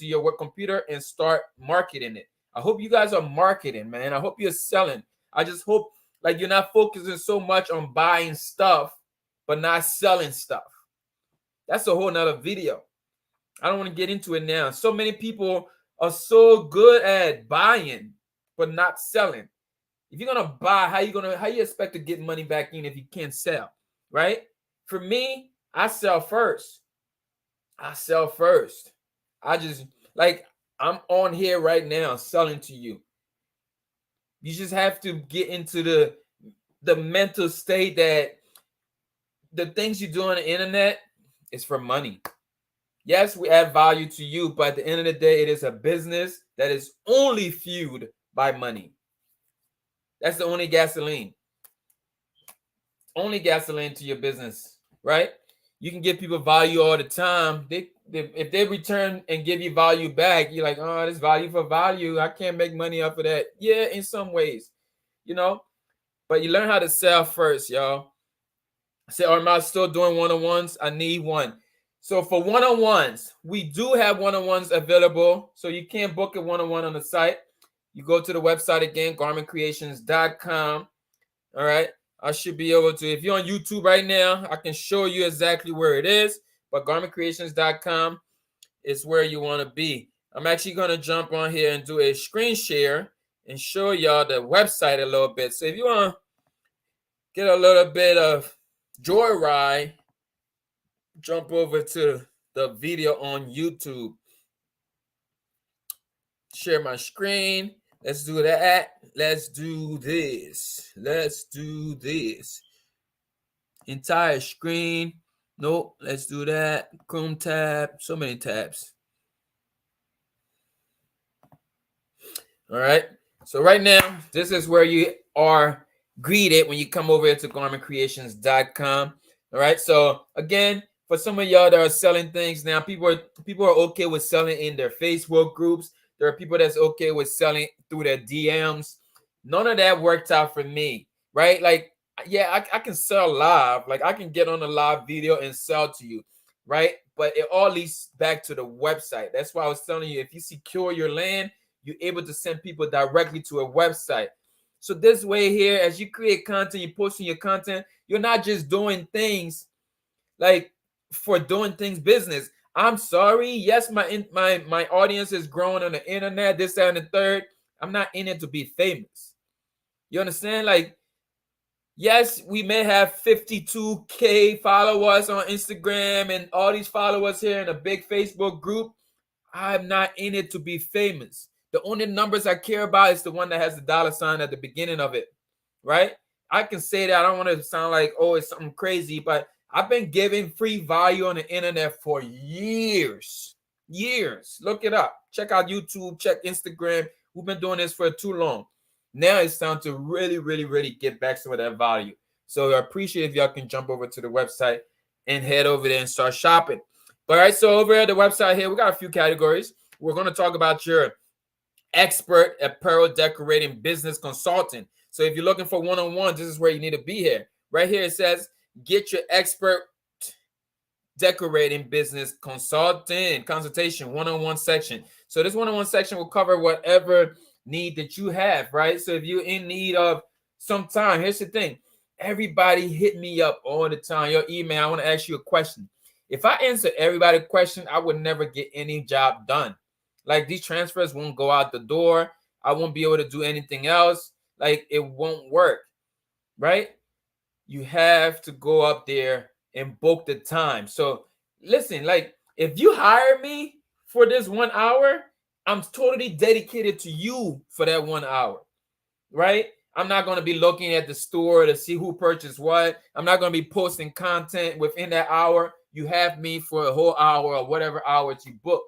your work computer and start marketing it. I hope you guys are marketing, man. I hope you're selling. I just hope like you're not focusing so much on buying stuff, but not selling stuff. That's a whole nother video. I don't want to get into it now. So many people are so good at buying, but not selling. If you're gonna buy, how you expect to get money back in if you can't sell, right? For me, I sell first. I sell first. I just like I'm on here right now selling to you. You just have to get into the mental state that the things you do on the internet is for money. Yes, we add value to you, but at the end of the day, it is a business that is only fueled by money. That's the only gasoline. Only gasoline to your business, right? You can give people value all the time. If they return and give you value back, you're like, oh, this value for value. I can't make money off of that. Yeah, in some ways, you know, but you learn how to sell first, y'all. Say, or am I still doing one-on-ones? I need one. So for one-on-ones, we do have one-on-ones available. So you can book a one-on-one on the site. You go to the website again, garmentcreations.com. All right. I should be able to, if you're on YouTube right now, I can show you exactly where it is. But garmentcreations.com is where you want to be. I'm actually going to jump on here and do a screen share and show y'all the website a little bit. So if you want to get a little bit of joyride, jump over to the video on YouTube. Share my screen. Let's do that. Let's do this. Let's do this. Entire screen. Nope. Let's do that. Chrome tab. So many tabs. All right. So right now, this is where you are greeted when you come over here to garmentcreations.com. All right. So again, for some of y'all that are selling things now, people are okay with selling in their Facebook groups. There are people that's okay with selling through their DMs. None of that worked out for me, right? Like, yeah, I can sell live. Like, I can get on a live video and sell to you, right? But it all leads back to the website. That's why I was telling you, if you secure your land, you're able to send people directly to a website. So this way here, as you create content, you're posting your content, you're not just doing things like for doing things business. I'm sorry. Yes, my audience is growing on the internet, this, that, and the third. I'm not in it to be famous. You understand? Like, yes, we may have 52K followers on Instagram and all these followers here in a big Facebook group. I'm not in it to be famous. The only numbers I care about is the one that has the dollar sign at the beginning of it, right? I can say that. I don't want to sound like, oh, it's something crazy, but I've been giving free value on the internet for years. Years. Look it up. Check out YouTube. Check Instagram. We've been doing this for too long. Now it's time to really, really, really get back some of that value. So I appreciate if y'all can jump over to the website and head over there and start shopping. All right, so over at the website here, we got a few categories. We're going to talk about your expert apparel decorating business consultant. So if you're looking for one-on-one, this is where you need to be here. Right here, it says, get your expert decorating business consultation, one-on-one section. So this one-on-one section will cover whatever need that you have, right? So if you're in need of some time, here's the thing. Everybody hit me up all the time. Your email, I want to ask you a question. If I answer everybody's question, I would never get any job done. Like, these transfers won't go out the door. I won't be able to do anything else. Like, it won't work, right? You have to go up there and book the time. So listen, like, if you hire me for this 1 hour, I'm totally dedicated to you for that 1 hour, right? I'm not going to be looking at the store to see who purchased what. I'm not going to be posting content within that hour. You have me for a whole hour or whatever hours you book.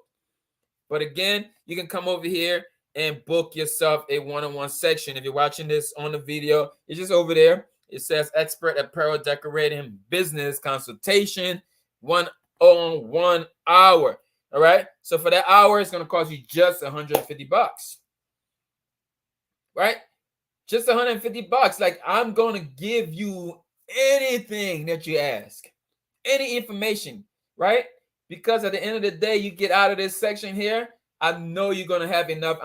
But again, you can come over here and book yourself a one-on-one section. If you're watching this on the video, it's just over there. It says expert apparel decorating business consultation, 1-on-1 hour. All right. So for that hour, it's going to cost you just $150. Right. Just $150. Like, I'm going to give you anything that you ask, any information, right? Because at the end of the day, you get out of this section here, I know you're going to have enough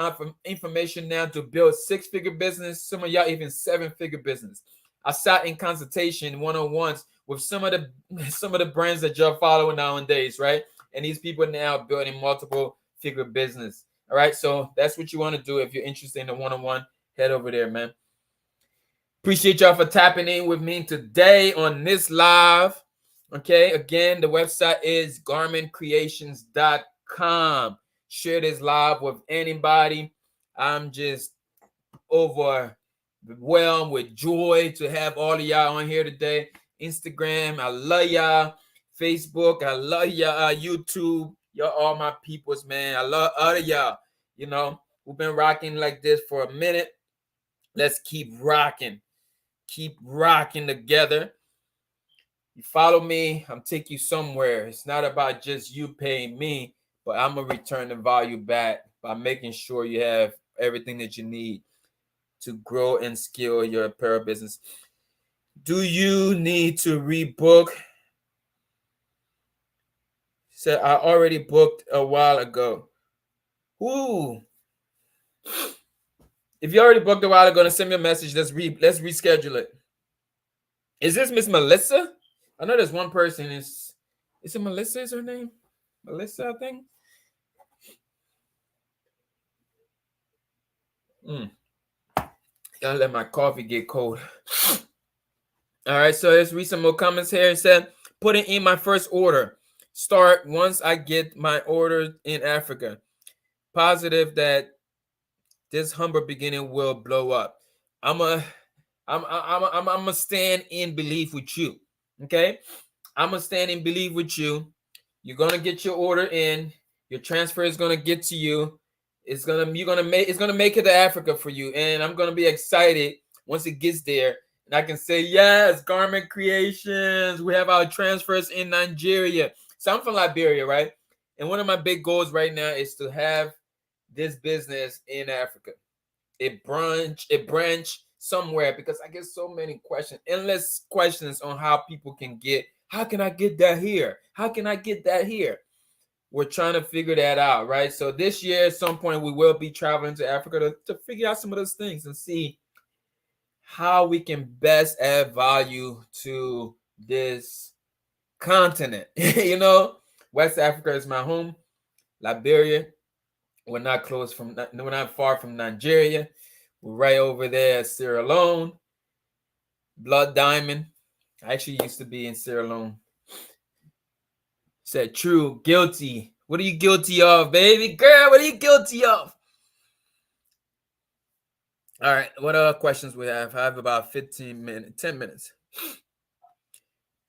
information now to build six-figure business. Some of y'all even seven-figure business. I sat in consultation one-on-ones with some of the brands that you're following nowadays, right? And these people now building multiple figure business. All right, so that's what you want to do. If you're interested in the one-on-one, head over there, man. Appreciate y'all for tapping in with me today on this live. Okay, again, the website is garmentcreations.com. Share this live with anybody. I'm just overwhelmed with joy to have all of y'all on here today. Instagram, I love y'all. Facebook, I love y'all. YouTube, y'all all my peoples, man. I love all of y'all. You know, we've been rocking like this for a minute. Let's keep rocking. Keep rocking together. You follow me, I'm take you somewhere. It's not about just you paying me, but I'm gonna return the value back by making sure you have everything that you need to grow and scale your apparel business. Do you need to rebook? Said I already booked a while ago. Ooh. If you already booked a while ago, then send me a message. Let's reschedule it. Is this Miss Melissa? I know there's one person. Is it Melissa? Is her name? Melissa, I think. Gotta let my coffee get cold. All right, so let's read some more comments here. It said, putting in my first order. Start once I get my order in Africa. Positive that this humble beginning will blow up. I'm gonna stand in belief with you. Okay, I'm gonna stand in belief with you. You're gonna get your order in. Your transfer is gonna get to you. It's gonna make it to Africa for you, and I'm gonna be excited once it gets there, and I can say, yes, Garment Creations. We have our transfers in Nigeria. So I'm from Liberia, right? And one of my big goals right now is to have this business in Africa. It branch somewhere, because I get so many questions, endless questions on how people can get. How can I get that here? How can I get that here? We're trying to figure that out, right? So this year, at some point, we will be traveling to Africa to figure out some of those things and see how we can best add value to this continent. You know, West Africa is my home. Liberia, we're not far from Nigeria. We're right over there at Sierra Leone. Blood Diamond. I actually used to be in Sierra Leone. Said true, guilty. What are you guilty of, baby girl? What are you guilty of? All right, what other questions we have? I have about 10 minutes.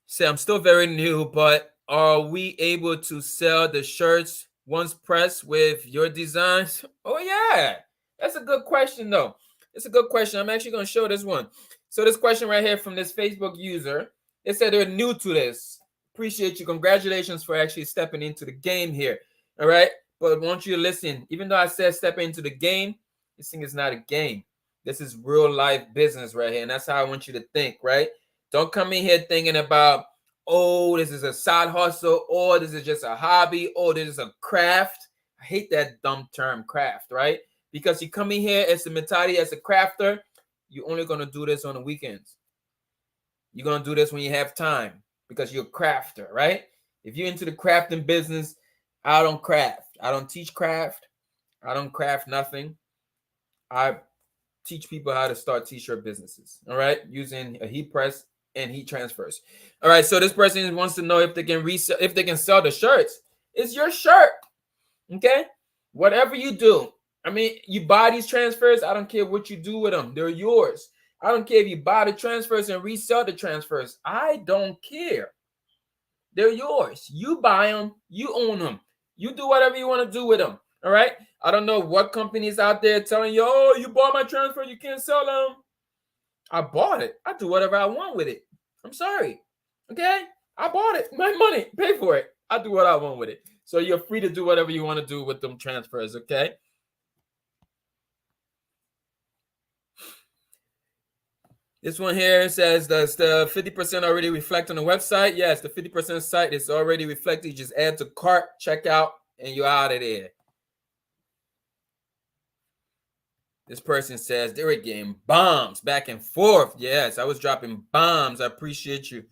Say, I'm still very new, but are we able to sell the shirts once pressed with your designs? Oh yeah, that's a good question though. It's a good question. I'm actually going to show this one. So this question right here from this Facebook user, it said they're new to this. Appreciate you. Congratulations for actually stepping into the game here. All right. But I want you to listen. Even though I said step into the game, this thing is not a game. This is real life business right here. And that's how I want you to think, right? Don't come in here thinking about, oh, this is a side hustle, or this is just a hobby, or this is a craft. I hate that dumb term, craft, right? Because you come in here as a mentality, as a crafter, you're only going to do this on the weekends. You're going to do this when you have time because you're a crafter, right? If you're into the crafting business, I don't craft. I don't teach craft. I don't craft nothing. I teach people how to start t-shirt businesses, all right, using a heat press and heat transfers. All right, so this person wants to know if they can resell, if they can sell the shirts. It's your shirt, okay? Whatever you do, I mean, you buy these transfers, I don't care what you do with them, they're yours. I don't care if you buy the transfers and resell the transfers. I don't care. They're yours. You buy them, you own them. You do whatever you want to do with them. All right. I don't know what companies out there telling you, oh, you bought my transfer, you can't sell them. I bought it. I do whatever I want with it. I'm sorry. Okay. I bought it. My money. Pay for it. I do what I want with it. So you're free to do whatever you want to do with them transfers. Okay. This one here says, does the 50% already reflect on the website? Yes, the 50% site is already reflected. You just add to cart, check out, and you're out of there. This person says they were getting bombs back and forth. Yes, I was dropping bombs. I appreciate you.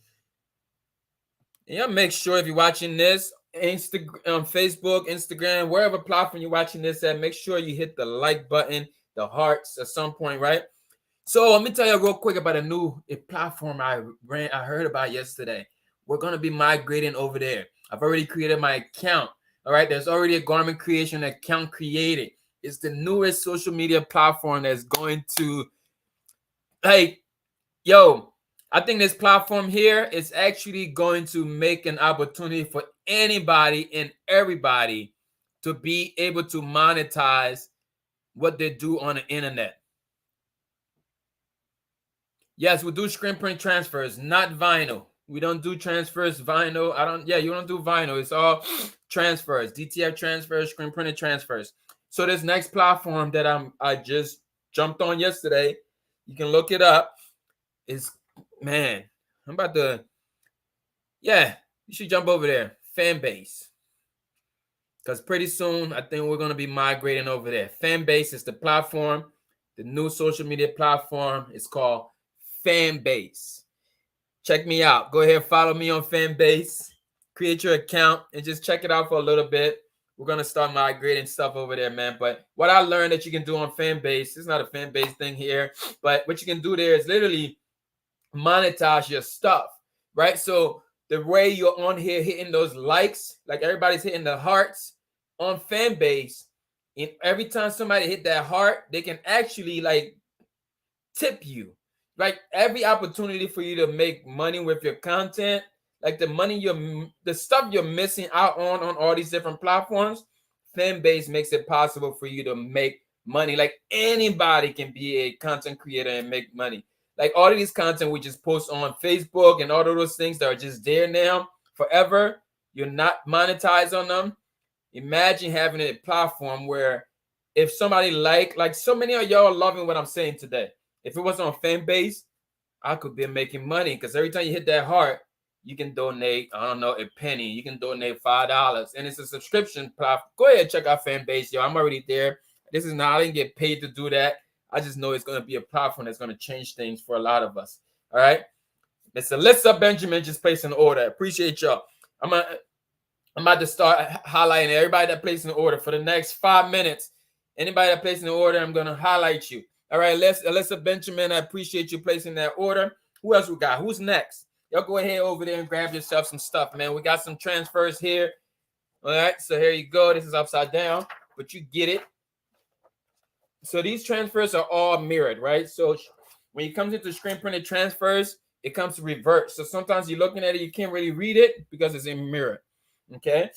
And y'all make sure if you're watching this, Instagram, Facebook, Instagram, wherever platform you're watching this at, make sure you hit the like button, the hearts at some point, right? So let me tell you real quick about a new platform I heard about yesterday. We're gonna be migrating over there. I've already created my account. All right, there's already a garment creation account created. It's the newest social media platform that's going to, like, yo, I think this platform here is actually going to make an opportunity for anybody and everybody to be able to monetize what they do on the internet. Yes, we do screen print transfers, not vinyl. We don't do transfers, vinyl. You don't do vinyl. It's all transfers, DTF transfers, screen printed transfers. So this next platform that I just jumped on yesterday, you can look it up. Is, man, I'm about to, you should jump over there. Fanbase. Because pretty soon, I think we're going to be migrating over there. Fanbase is the platform. The new social media platform is called Fanbase. Check me out. Go ahead, follow me on Fanbase. Create your account and just check it out for a little bit. We're going to start migrating stuff over there, man. But what I learned that you can do on Fanbase, it's not a Fanbase thing here, but what you can do there is literally monetize your stuff, right? So the way you're on here hitting those likes, like everybody's hitting the hearts on Fanbase, and every time somebody hit that heart, they can actually like tip you. Like every opportunity for you to make money with your content, like the stuff you're missing out on all these different platforms, Fanbase makes it possible for you to make money. Like anybody can be a content creator and make money. Like all of these content we just post on Facebook and all of those things that are just there now forever, you're not monetized on them. Imagine having a platform where if somebody like so many of y'all are loving what I'm saying today. If it was on Fanbase, I could be making money because every time you hit that heart, you can donate, I don't know, a penny. You can donate $5. And it's a subscription platform. Go ahead and check out Fanbase, yo. I'm already there. This is not, I didn't get paid to do that. I just know it's going to be a platform that's going to change things for a lot of us. All right. Mr. Alyssa Benjamin just placed an order. Appreciate y'all. I'm about to start highlighting everybody that placed an order for the next 5 minutes. Anybody that placed an order, I'm going to highlight you. All right, Alyssa Benjamin, I appreciate you placing that order. Who else we got? Who's next? Y'all go ahead over there and grab yourself some stuff, man. We got some transfers here. All right, so here you go. This is upside down, but you get it. So these transfers are all mirrored, right? So when it comes into screen printed transfers, it comes to reverse. So sometimes you're looking at it, you can't really read it because it's in mirror. Okay.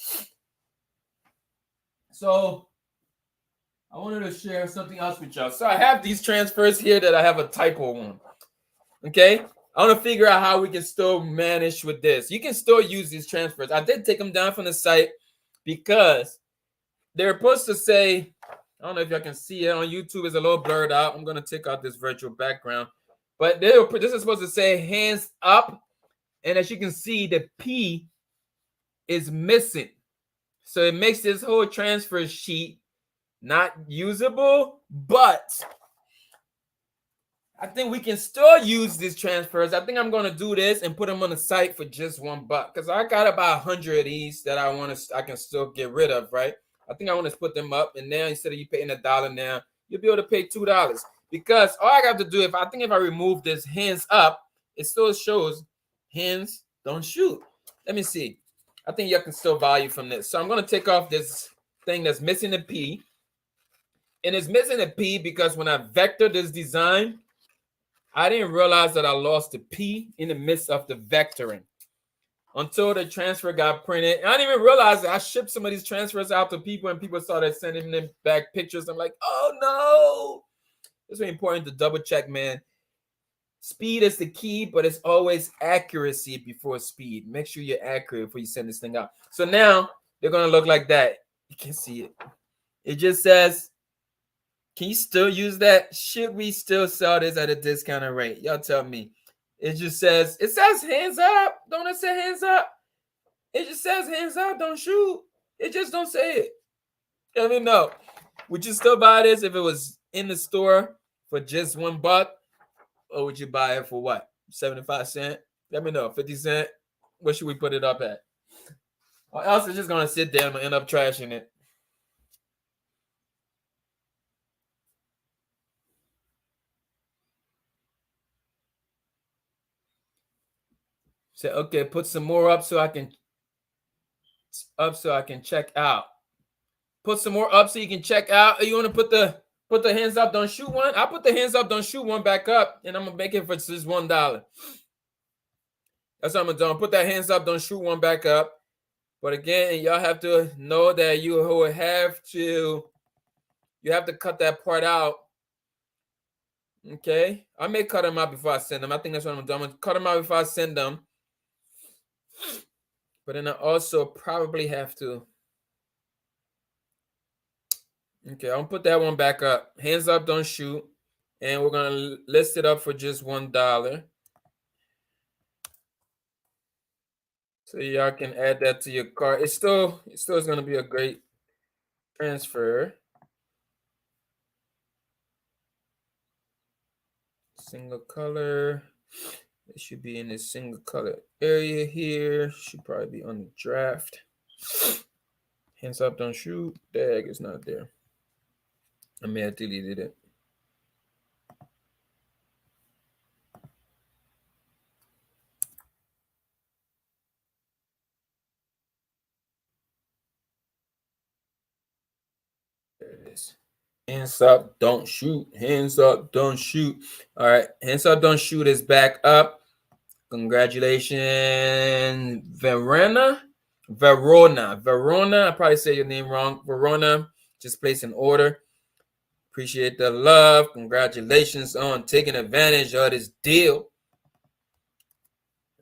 So I wanted to share something else with y'all. So I have these transfers here that I have a typo on. Okay. I want to figure out how we can still manage with this. You can still use these transfers. I did take them down from the site because they're supposed to say, I don't know if y'all can see it on YouTube. It's a little blurred out. I'm going to take out this virtual background. But this is supposed to say hands up. And as you can see, the P is missing. So it makes this whole transfer sheet not usable. But I think we can still use these transfers. I think I'm going to do this and put them on the site for just $1 because I got about 100 of these that I can still get rid of, right? I think I want to put them up, and now instead of you paying $1 now, you'll be able to pay $2 because all I got to do if I remove this hands up, it still shows hands don't shoot. Let me see. I think you can still value from this. So I'm going to take off this thing that's missing a P, and it's missing a P because when I vector this design, I didn't realize that I lost the P in the midst of the vectoring until the transfer got printed. And I didn't even realize that I shipped some of these transfers out to people and people started sending them back pictures. I'm like, oh no. It's very important to double check, man. Speed is the key, but it's always accuracy before speed. Make sure you're accurate before you send this thing out. So now they're going to look like that. You can see it. It just says Can you still use that? Should we still sell this at a discounted rate? Y'all tell me. It says hands up. Don't it say hands up? It just says hands up, don't shoot. It just don't say it. Let me know. Would you still buy this if it was in the store for just $1? Or would you buy it for what? 75 cents? Let me know. 50 cents? What should we put it up at? Or else it's just gonna sit there and end up trashing it. Say, okay, put some more up so I can check out. Put some more up so you can check out. Or you want to put the hands up, don't shoot one? I'll put the hands up, don't shoot one back up, and I'm gonna make it for just $1. That's what I'm gonna do. I'll put that hands up, don't shoot one back up. But again, y'all have to know that you have to cut that part out. Okay, I may cut them out before I send them. I think that's what I'm gonna do. I'm gonna cut them out before I send them. But then I also probably have to. Okay, I'm gonna put that one back up. Hands up, don't shoot. And we're gonna list it up for just $1. So y'all can add that to your cart. It still is gonna be a great transfer. Single color. It should be in this single color area here. Should probably be on the draft. Hands up, don't shoot. Dag, it's not there. I may have deleted it. There it is. Hands up, don't shoot. Hands up, don't shoot. All right, hands up, don't shoot is back up. Congratulations, Verona. I probably say your name wrong. Verona, just place an order. Appreciate the love. Congratulations on taking advantage of this deal.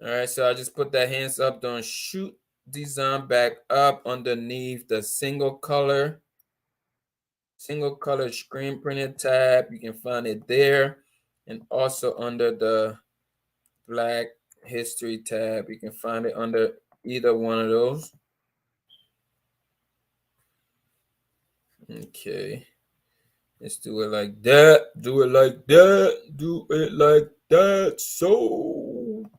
All right, so I just put that hands up, don't shoot design back up underneath the single color screen printed tab. You can find it there, and also under the Black History tab. You can find it under either one of those. Okay, let's do it like that. Do it like that. Do it like that. So,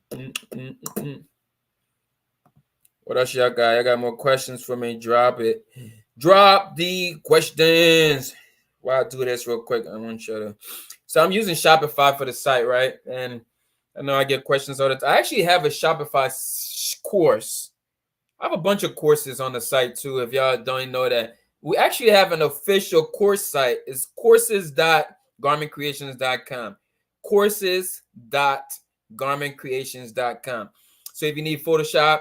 what else y'all got? I got more questions for me. Drop it. Drop the questions. While I do this real quick, I want you to. So I'm using Shopify for the site, right? And I know I get questions all the time. I actually have a Shopify course. I have a bunch of courses on the site too. If y'all don't know that, we actually have an official course site. It's courses.garmentcreations.com. Courses.garmentcreations.com. So if you need Photoshop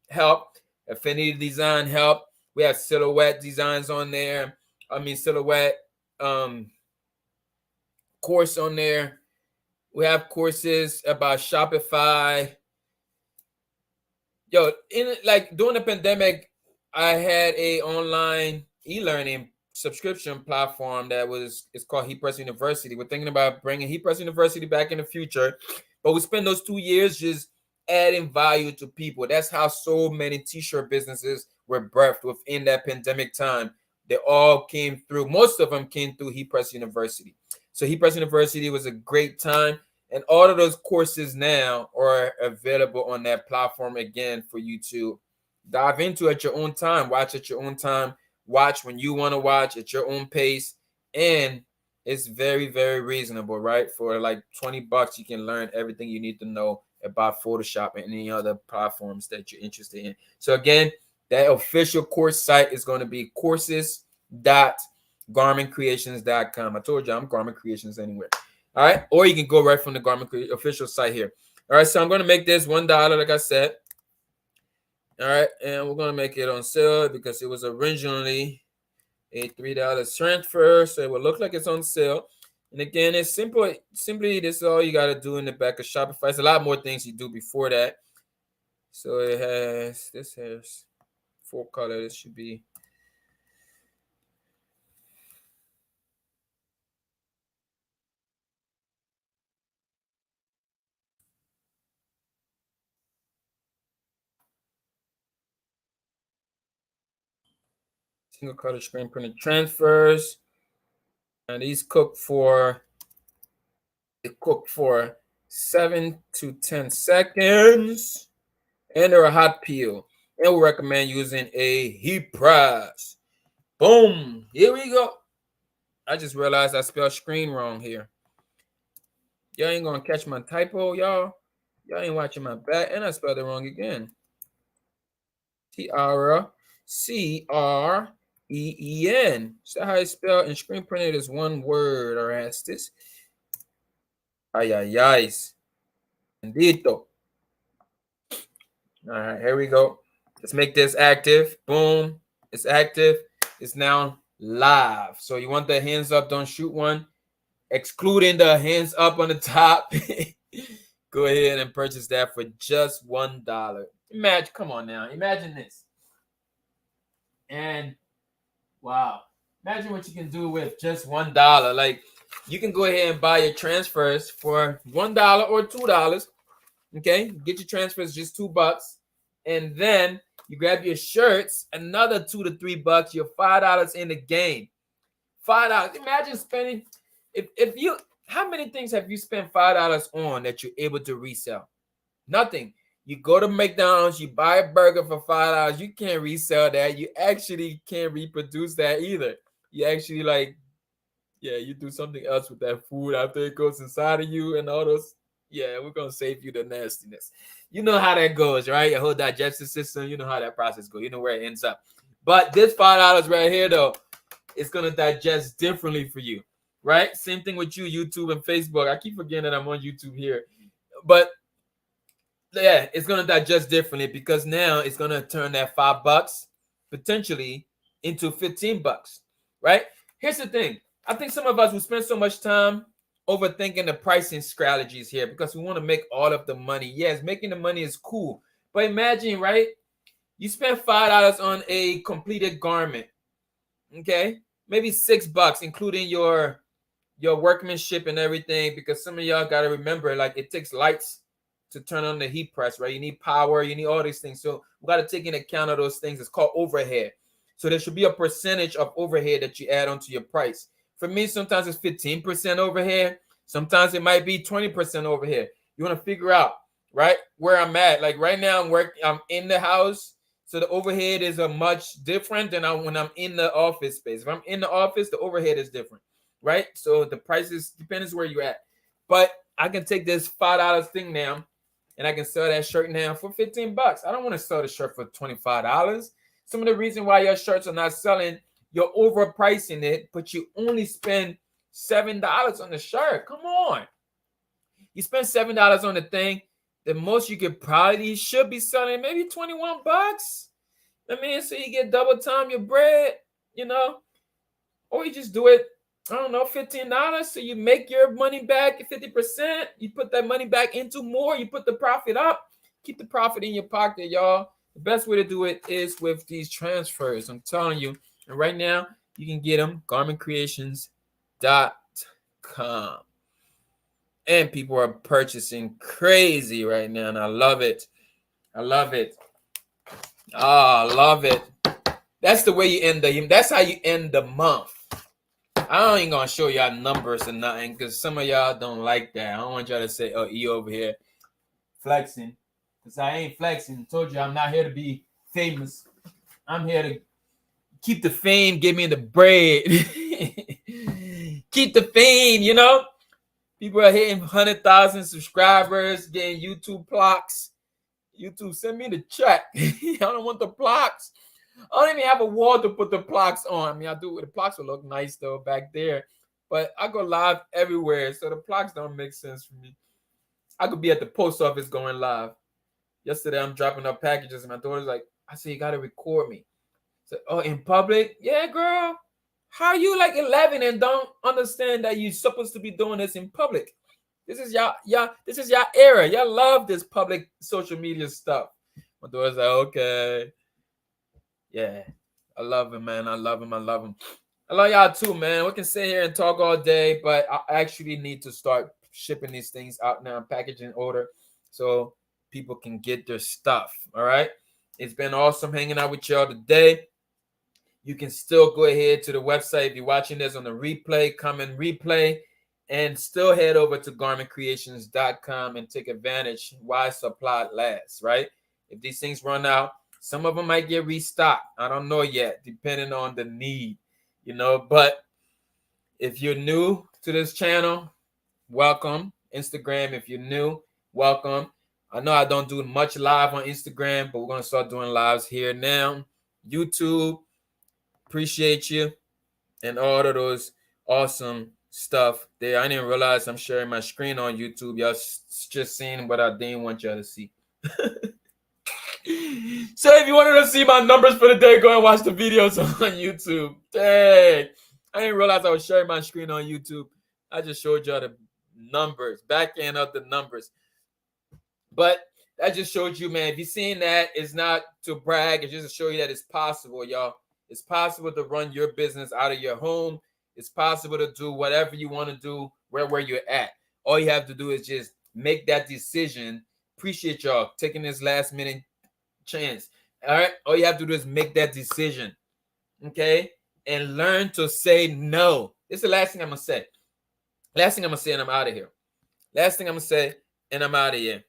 help, Affinity design help, we have silhouette designs on there. Silhouette course on there. We have courses about Shopify. Yo, during the pandemic, I had a online e-learning subscription platform it's called HeatPress University. We're thinking about bringing HeatPress University back in the future, but we spent those 2 years just adding value to people. That's how so many t-shirt businesses were birthed within that pandemic time. They all came through. Most of them came through HeatPress University. So HeatPress University was a great time. And all of those courses now are available on that platform again for you to dive into at your own time, watch at your own time, watch when you want to watch at your own pace. And it's very, very reasonable, right? For like $20, you can learn everything you need to know about Photoshop and any other platforms that you're interested in. So again, that official course site is going to be courses.garmentcreations.com. I told you I'm Garment Creations anywhere. All right, or you can go right from the Garment official site here. All right, so I'm going to make this $1, like I said. All right, and we're going to make it on sale because it was originally a $3 transfer, so it will look like it's on sale. And again, it's simply this is all you got to do in the back of Shopify. It's a lot more things you do before that. So this has full color. This should be Single color screen printed transfers. And these cook for 7 to 10 seconds. And they're a hot peel. And we recommend using a heat press. Boom. Here we go. I just realized I spelled screen wrong here. Y'all ain't gonna catch my typo, y'all. Y'all ain't watching my back, and I spelled it wrong again. Tiara, Creen. Is that how it's spelled? And screen printed is one word, or as this. Ay, ay, ay. Bendito. All right, here we go. Let's make this active. Boom. It's active. It's now live. So you want the hands up, don't shoot one. Excluding the hands up on the top. Go ahead and purchase that for just $1. Imagine, come on now. Imagine this. And wow. Imagine what you can do with just $1. Like, you can go ahead and buy your transfers for $1 or $2. Okay, get your transfers just $2, and then you grab your shirts, another $2 to $3. You're $5 in the game. $5. Imagine spending. If you, how many things have you spent $5 on that you're able to resell? Nothing. You go to McDonald's, you buy a burger for $5. You can't resell that. You actually can't reproduce that either. You actually you do something else with that food after it goes inside of you and all those. Yeah, we're gonna save you the nastiness. You know how that goes, right? Your whole digestive system, you know how that process goes. You know where it ends up. But this $5 right here, though, it's gonna digest differently for you, right? Same thing with you, YouTube and Facebook. I keep forgetting that I'm on YouTube here, but yeah, it's gonna digest differently because now it's gonna turn that $5 potentially into $15, right? Here's the thing. I think some of us will spend so much time overthinking the pricing strategies here because we want to make all of the money. Yes, making the money is cool, but imagine, right? You spend $5 on a completed garment, okay? Maybe $6, including your workmanship and everything, because some of y'all got to remember, like, it takes lights to turn on the heat press, right? You need power, you need all these things. So we got to take into account of those things. It's called overhead. So there should be a percentage of overhead that you add onto your price. For me, sometimes it's 15% overhead. Sometimes it might be 20% overhead. You want to figure out, right, where I'm at. Like right now, I'm in the house. So the overhead is a much different than when I'm in the office space. If I'm in the office, the overhead is different, right? So the prices depends where you're at. But I can take this $5 thing now, and I can sell that shirt now for $15. I don't want to sell the shirt for $25. Some of the reason why your shirts are not selling, you're overpricing it, but you only spend $7 on the shirt. Come on. You spend $7 on the thing. The most you could probably should be selling maybe $21. I mean, so you get double time your bread, you know, or you just do it, I don't know, $15. So you make your money back 50%. You put that money back into more. You put the profit up. Keep the profit in your pocket, y'all. The best way to do it is with these transfers. I'm telling you. And right now, you can get them garmentcreations.com. And people are purchasing crazy right now. And I love it. I love it. Oh, I love it. That's the way you end that's how you end the month. I ain't gonna show y'all numbers or nothing because some of y'all don't like that. I don't want y'all to say, oh, E over here flexing. Because I ain't flexing. I told you I'm not here to be famous. I'm here to keep the fame, give me the bread. Keep the fame, you know? People are hitting 100,000 subscribers, getting YouTube plaques. YouTube, send me the check. I don't want the plaques. I don't even have a wall to put the plaques on. I mean, I do. The plaques will look nice though back there, but I go live everywhere, so the plaques don't make sense for me. I could be at the post office going live. Yesterday, I'm dropping up packages, and my daughter's like, "I said you gotta record me." So, oh, in public? Yeah, girl. How are you like 11 and don't understand that you're supposed to be doing this in public? This is y'all. This is y'all era. Y'all love this public social media stuff. My daughter's like, okay. Yeah, I love him, man. I love him. I love him. I love y'all too, man. We can sit here and talk all day, but I actually need to start shipping these things out now, packaging order, so people can get their stuff. All right. It's been awesome hanging out with y'all today. You can still go ahead to the website. If you're watching this on the replay, come and replay, and still head over to garmentcreations.com and take advantage while supply lasts, right? If these things run out, some of them might get restocked. I don't know yet, depending on the need, but if you're new to this channel, welcome. Instagram, if you're new, welcome. I know I don't do much live on Instagram, but we're going to start doing lives here now. YouTube, appreciate you, and all of those awesome stuff there. I didn't realize I'm sharing my screen on YouTube. Y'all just seeing what I didn't want y'all to see. So if you wanted to see my numbers for the day, go and watch the videos on YouTube. Dang. I didn't realize I was sharing my screen on YouTube. I just showed y'all the numbers, back end of the numbers. But that just showed you, man, if you're seeing that, it's not to brag. It's just to show you that it's possible, y'all. It's possible to run your business out of your home. It's possible to do whatever you want to do where you're at. All you have to do is just make that decision. Appreciate y'all taking this last minute chance. All right. All you have to do is make that decision. Okay. And learn to say no. This is the last thing I'm going to say. Last thing I'm going to say, and I'm out of here. Last thing I'm going to say, and I'm out of here.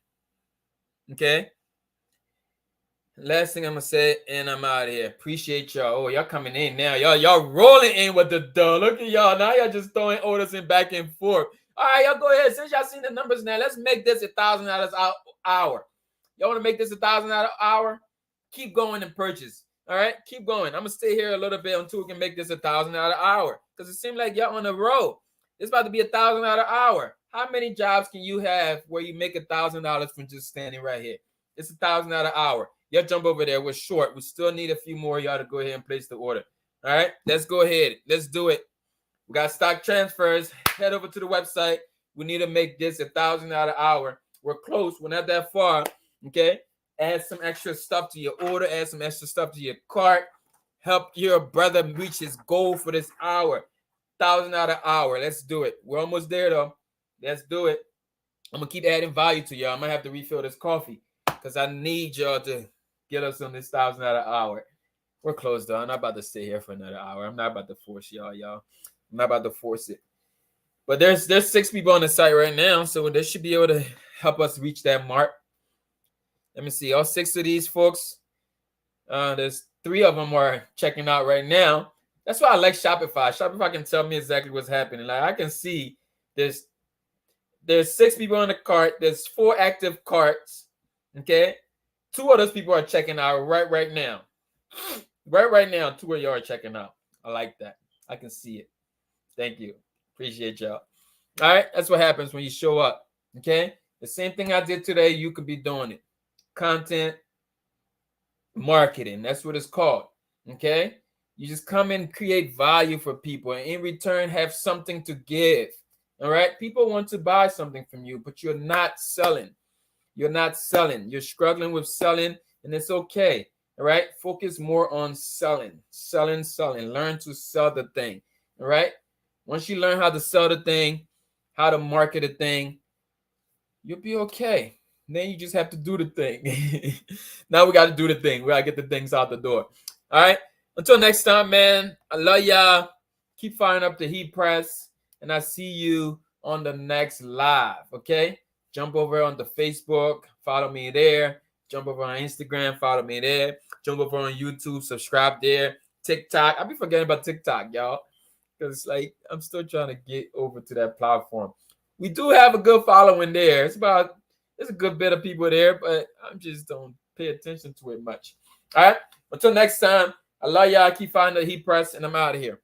Okay. Last thing I'm gonna say, and I'm out of here. Appreciate y'all. Oh, y'all coming in now. Y'all rolling in with the dough. Look at y'all. Now y'all just throwing orders in back and forth. All right, y'all go ahead. Since y'all seen the numbers now, let's make this $1,000 an hour. Y'all want to make this $1,000 an hour? Keep going and purchase. All right, keep going. I'm gonna stay here a little bit until we can make this $1,000 an hour. Because it seems like y'all on the road. It's about to be $1,000 an hour. How many jobs can you have where you make $1,000 from just standing right here? It's $1,000 an hour. Y'all jump over there. We're short. We still need a few more y'all to go ahead and place the order. All right, let's go ahead. Let's do it. We got stock transfers. Head over to the website. We need to make this $1,000 an hour. We're close. We're not that far. Okay. Add some extra stuff to your order. Add some extra stuff to your cart. Help your brother reach his goal for this hour. $1,000 an hour. Let's do it. We're almost there though. Let's do it. I'm gonna keep adding value to y'all. I might have to refill this coffee because I need y'all to get us on this $1,000 an hour. We're close though. I'm not about to stay here for another hour. I'm not about to force y'all. I'm not about to force it. But there's 6 people on the site right now, so they should be able to help us reach that mark. Let me see. All 6 of these folks. There's 3 of them are checking out right now. That's why I like Shopify. Shopify can tell me exactly what's happening. Like I can see there's 6 people on the cart. There's 4 active carts. Okay. 2 of those people are checking out right now. Right now, 2 of y'all are checking out. I like that. I can see it. Thank you. Appreciate y'all. All right. That's what happens when you show up. Okay. The same thing I did today, you could be doing it. Content marketing. That's what it's called. Okay. You just come and create value for people and in return have something to give. All right. People want to buy something from you, but you're not selling. You're not selling. You're struggling with selling, and it's okay. All right. Focus more on selling. Learn to sell the thing. All right. Once you learn how to sell the thing, how to market a thing, you'll be okay. Then you just have to do the thing. Now we got to do the thing. We got to get the things out the door. All right. Until next time, man. I love y'all. Keep firing up the heat press. And I see you on the next live. Okay. Jump over on the Facebook. Follow me there. Jump over on Instagram. Follow me there. Jump over on YouTube. Subscribe there. TikTok. I be forgetting about TikTok, y'all. Because like I'm still trying to get over to that platform. We do have a good following there. There's a good bit of people there, but I just don't pay attention to it much. All right. Until next time, I love y'all. Keep finding the heat press, and I'm out of here.